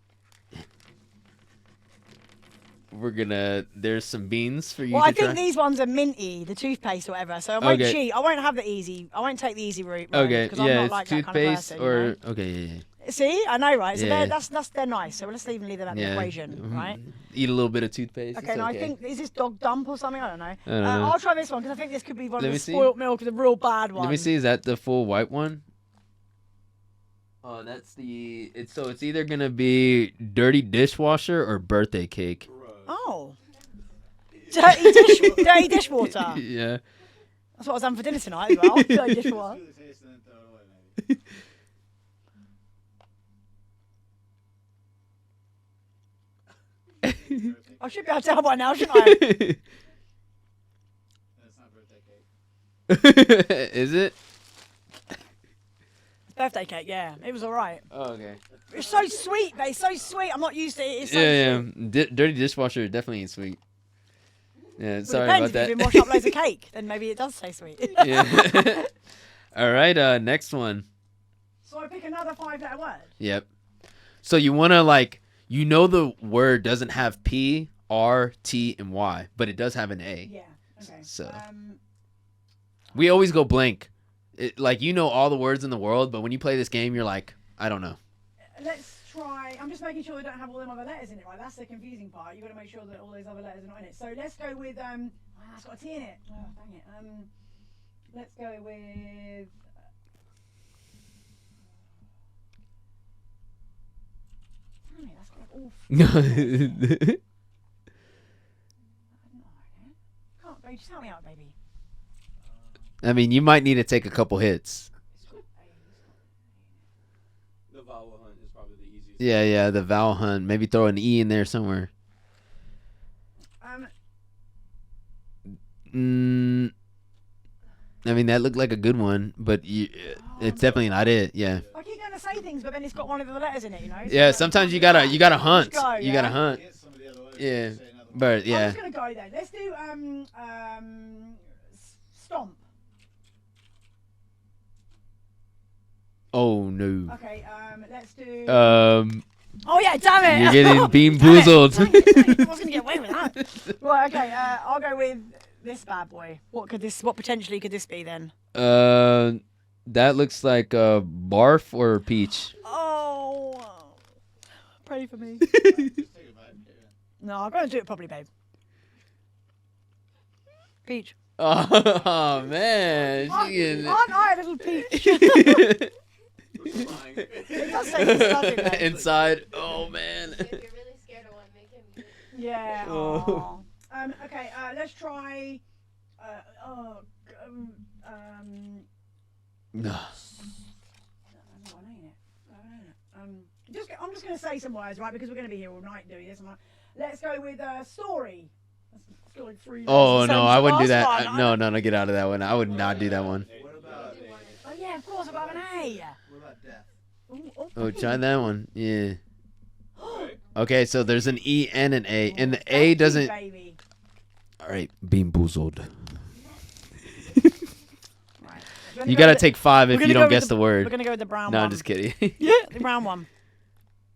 There's some beans for you Well, to I think try. these ones are minty, the toothpaste or whatever. So I won't Okay. cheat. I won't have the easy. I won't take the easy route. Okay, Because I'm yeah, not it's like that kind of toothpaste person, or you okay, yeah. know? See, I know, right? So Yeah. they're nice. So let's leave them out of Yeah. the equation, Mhm. right? Eat a little bit of toothpaste. Okay, it's now okay. I think is this dog dump or something? I don't know. I don't know. I'll try this one because I think this could be one Let of me the see. spoiled milk, the real bad one. Let me see. Is that the full white one? Oh, that's the. It's either gonna be dirty dishwasher or birthday cake. Oh. Dirty dishwater. Yeah. That's what I was having for dinner tonight as well. Dirty dishwater. Just get the taste and then throw it away, maybe. I should be able to tell by now, shouldn't I? That's not birthday cake. Is it? Birthday cake, yeah. It was all right. Oh, okay. It's so sweet, babe. It's so sweet. I'm not used to it. It's so Yeah, sweet. Dirty dishwasher definitely ain't sweet. Yeah, Well, sorry depends. about If you've that. been washing up loads of cake, then maybe it does taste sweet. Yeah. All right, next one. So I pick another 5-letter word. Yep. So you want to the word doesn't have P, R, T, and Y, but it does have an A. Yeah. Okay. So- We always go blank. All the words in the world, but when you play this game, you're like, I don't know. Let's try. I'm just making sure they don't have all them other letters in it, right? That's the confusing part. You've got to make sure that all those other letters are not in it. So let's go with it's got a T in it. Oh, dang it. Let's go with. Damn it, that's got all. Can't, babe, just help me out, baby. I mean, you might need to take a couple hits. The vowel hunt is probably the easiest. Yeah, the vowel hunt. Maybe throw an E in there somewhere. I mean, that looked like a good one, but it's definitely not it. Yeah. I keep going to say things, but then it's got one of the letters in it, you know. Yeah. Sometimes you gotta hunt. Let's go, You gotta yeah? hunt. Get some of the other letters. Yeah. Say another one. But I'm yeah. just gonna go then. Let's do stomp. Oh no. Okay. Let's do. Oh, yeah, damn it! you're getting bean Damn it, boozled. dang it. I was gonna get away with that. Right. Okay. I'll go with this bad boy. What potentially could this be then? That looks like barf or peach. Oh. Pray for me. Just take it back. Yeah. No, I'm going to do it properly, babe. Peach. Oh man, she getting Aren't I a little peach? Flying. It does say disgusting, though. inside. Oh man. If you're really scared of one, make him do it. Yeah. Oh. aw. Okay. Let's try. No. I'm just going to say some words, right? Because we're going to be here all night doing this. Let's go with story. Let's go with 3 Oh letters. no, Same I as wouldn't do the that. last one. No, get out of that one. I would not do that one. What about Oh yeah, of course. About an A. what about death? Oh, try that one. Yeah. Okay, so there's an E and an A, and the A doesn't. Baby. All right, bean boozled. Right. You gotta take 5 we're if gonna you go don't with guess the- the We're word. gonna go with the brown No, one. I'm just kidding. Yeah, the brown one.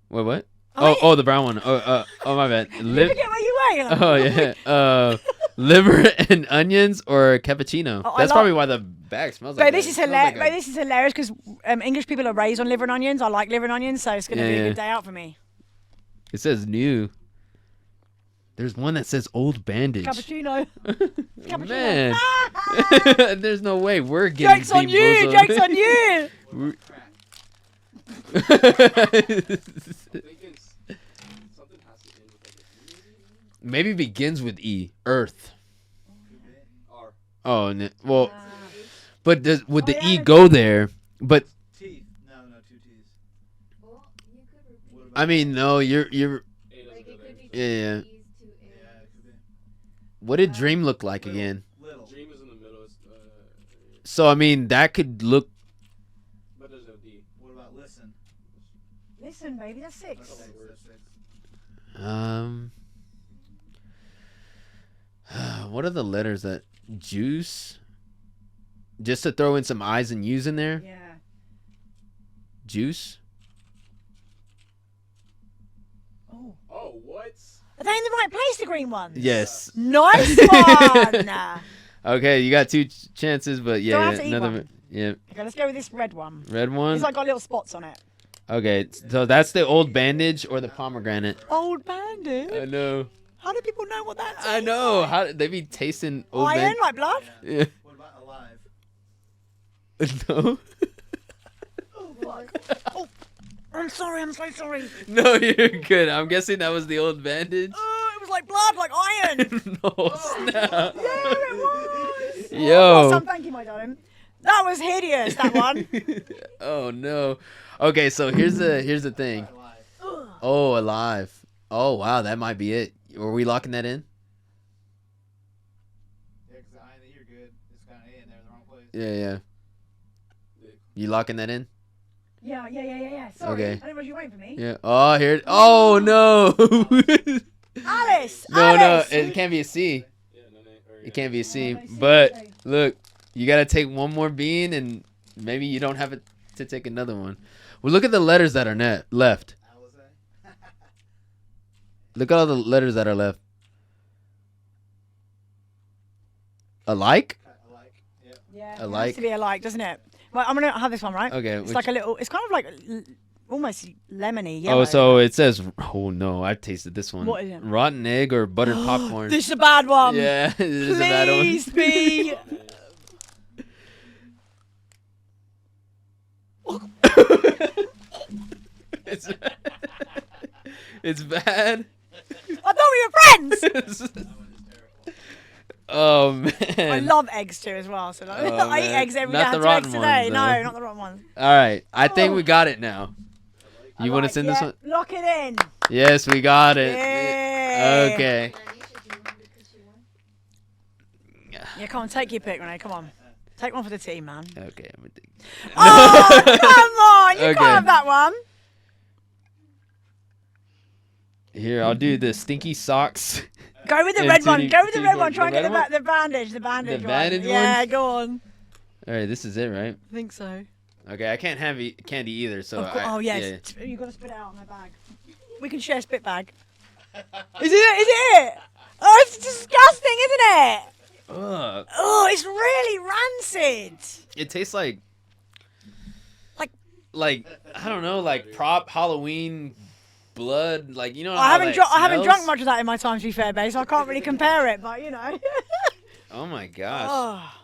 What? Oh, Oh, the brown one. Oh, my bad. You forget where you were. Oh yeah. Liver and onions or cappuccino. Oh, I That's love- probably why the bag smells like But that. this is It smells hilarious. like a- This is hilarious because English people are raised on liver and onions. I like liver and onions, so it's gonna be Yeah, a yeah. good day out for me. It says new. There's one that says old bandage. Cappuccino. Man. There's no way we're getting Jokes on bean you. boozled. Jokes on you. Thinking something has to end with like a E. Maybe begins with E. Earth. R. Oh, well, but would the Oh, E yeah. go there? But Teeth. No, Two T's. Well, you could repeat. What about I mean, no, you're. A doesn't Like go it there. could be Yeah. two E's, two A's. Yeah, it could be. What did dream look like again? Little. Dream is in the middle. It's, So I mean, that could look. but there's no D. What about listen? Listen, baby, that's 6. That's six. What are the letters that juice? Just to throw in some I's and U's in there. Yeah. Juice. Oh. Oh, what? Are they in the right place, the green ones? Yes. Nice one. Okay, Okay, you got 2 chances, but I yeah, have to eat another. one? Yeah, let's go with this red one. red one. It's like got little spots on it. Okay, so that's the old bandage or the pomegranate. Old bandit. I know. How do people know what that's? I know. How they be tasting old Iron, bandage? like blood. Yeah. What about alive? No. Oh fuck. Oh, I'm sorry. I'm so sorry. No, you're good. I'm guessing that was the old bandage. Oh, it was like blood, like iron. No, snap. Yeah, it was. Yo. Sam, thank you, my darling. That was hideous. That one. Oh no. Okay, so here's the thing. Alive. Oh, alive. Oh wow, that might be it. Were we locking that in? Yeah, because the I and the E are good. It's got an A in there in the wrong place. Yeah. You locking that in? Yeah. Sorry. Okay. I didn't know you were waiting for me. Yeah. Oh, here. Oh no. Alice. No, Alice. it can't be a C. Yeah, no, or, It can't be a C. no, C, But okay. look, you gotta take one more bean, and maybe you don't have to take another one. Well, look at the letters that are left. Alize. Look at all the letters that are left. Alike? Alike. Yep. Yeah. It Alike. has to be alike, doesn't it? Right, I'm gonna have this one, right? Okay. It's which- like a little. It's kind of like almost lemony. Yellow. Oh, so it says. Oh no, I've tasted this one. What is it? Rotten egg or buttered popcorn. This is a bad one. Yeah, it is a bad one. Please be. it's, it's bad. I thought we were friends. That one is terrible. Oh man. I love eggs too as well. So like, Oh, I eat man. eggs every day. Not I the had 2 eggs rotten today. ones, No, though. not the rotten ones. All right, I think Oh. we got it now. You want to Right, send this yeah, one? Lock it in. Yes, we got it. Yeah. Okay. Now you should do one because she won. Yeah, come on, take your pick, Renee. Come on. Take one for the team, man. Okay, I'm gonna take. Oh, come on! You Okay. can't have that one. Here, I'll do the stinky socks. Go with the And red one. Tootie- Go with the Tootie red Boy. one. Try and The get red the bandage. The bandage. The one. bandage Yeah, one? go on. All right, this is it, right? I think so. Okay, I can't have candy either, so. Oh yes. You got to spit it out in my bag. We can share a spit bag. Is it? Oh, it's disgusting, isn't it? Ugh. Oh, it's really rancid. It tastes like Like I don't know, like prop Halloween blood, like you know. I haven't smells? drunk much of that in my time, to be fair, babe, so I can't really compare it. But you know. Oh my gosh, Oh.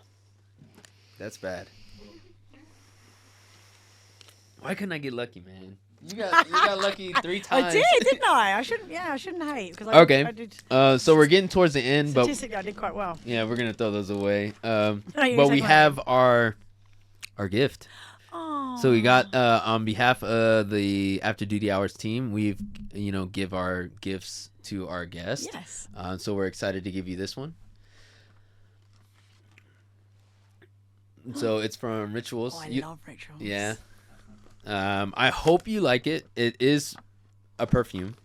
that's bad. Why couldn't I get lucky, man? You got lucky 3 times. I did, didn't I? I shouldn't hate because Okay. I did. So we're getting towards the end, but Statistically, I did quite well. yeah, we're gonna throw those away. you But we take mine. have our gift. Oh. So we got on behalf of the After Duty Hours team, we've give our gifts to our guest. Yes. So we're excited to give you this one. So it's from Rituals. Oh, I love rituals. Yeah. I hope you like it. It is a perfume,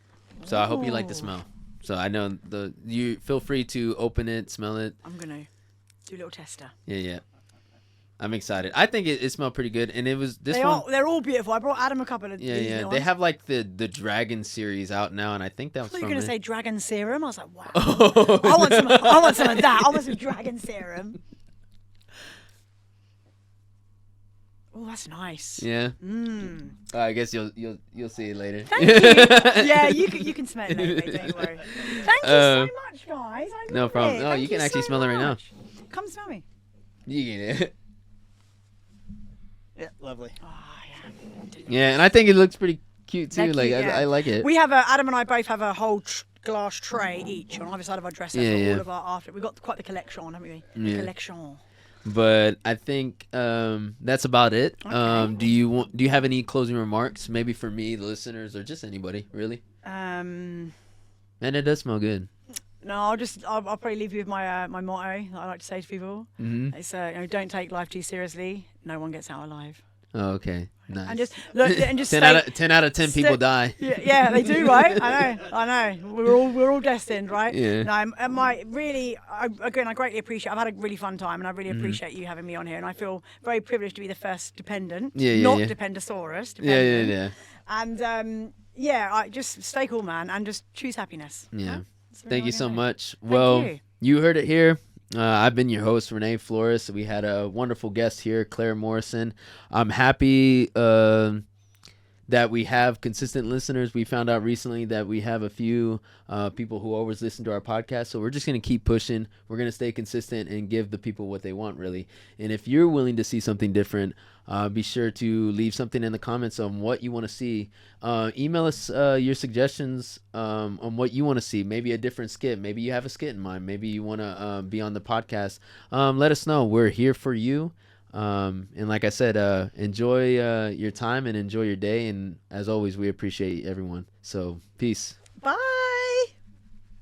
so I hope you like the Ooh. smell. So I know you feel free to open it, smell it. I'm gonna do a little tester. Yeah. I'm excited. I think it smelled pretty good, and it was this They're one. all beautiful. I brought Adam a couple of these Yeah. little They ones. have like the Dragon series out now, and I think that I was thought you from were gonna it. say dragon serum. I was like, wow. Oh, I want some of that. I want some dragon serum. Oh, that's nice. Yeah. Mmm. I guess you'll see it later. Thank you. Yeah, you can smell it later, don't worry. Thank you so much, guys. I No love problem. it. No, Thank you can actually so smell it right now. much. Come smell me. You get it. Yeah, lovely. Oh, yeah. Yeah, and I think it looks pretty cute too. They're Like cute, yeah. I like it. We have Adam and I both have a whole glass tray each on either side of our dresser Yeah, for yeah. all of our after. We've got quite the collection, haven't we? Yeah. Collection. But I think that's about it. Okay. Do you have any closing remarks? Maybe for me, the listeners, or just anybody, really? Man, it does smell good. No, I'll probably leave you with my my motto that I like to say to people. Mm-hmm. It's don't take life too seriously. No one gets out alive. Oh, okay. Nice. And just look and just 10 stay, out of 10 people stay- die. Yeah, they do, right? I know. We're all destined, right? Yeah. No, I greatly appreciate. I've had a really fun time, and I really appreciate you having me on here. And I feel very privileged to be the first dependent, not Yeah. Dependosaurus. Yeah. Dependent. And I just stay cool, man, and just choose happiness. Yeah. That's really Thank all you I so can say. much. Well, you. you heard it here. I've been your host, Renee Flores. We had a wonderful guest here, Clare Morrison. I'm happy that we have consistent listeners. We found out recently that we have a few people who always listen to our podcast. So we're just going to keep pushing. We're going to stay consistent and give the people what they want, really. And if you're willing to see something different, be sure to leave something in the comments on what you want to see. Email us your suggestions on what you want to see. Maybe a different skit. Maybe you have a skit in mind. Maybe you want to be on the podcast. Let us know. We're here for you. And like I said, enjoy your time and enjoy your day. And as always, we appreciate everyone. So peace.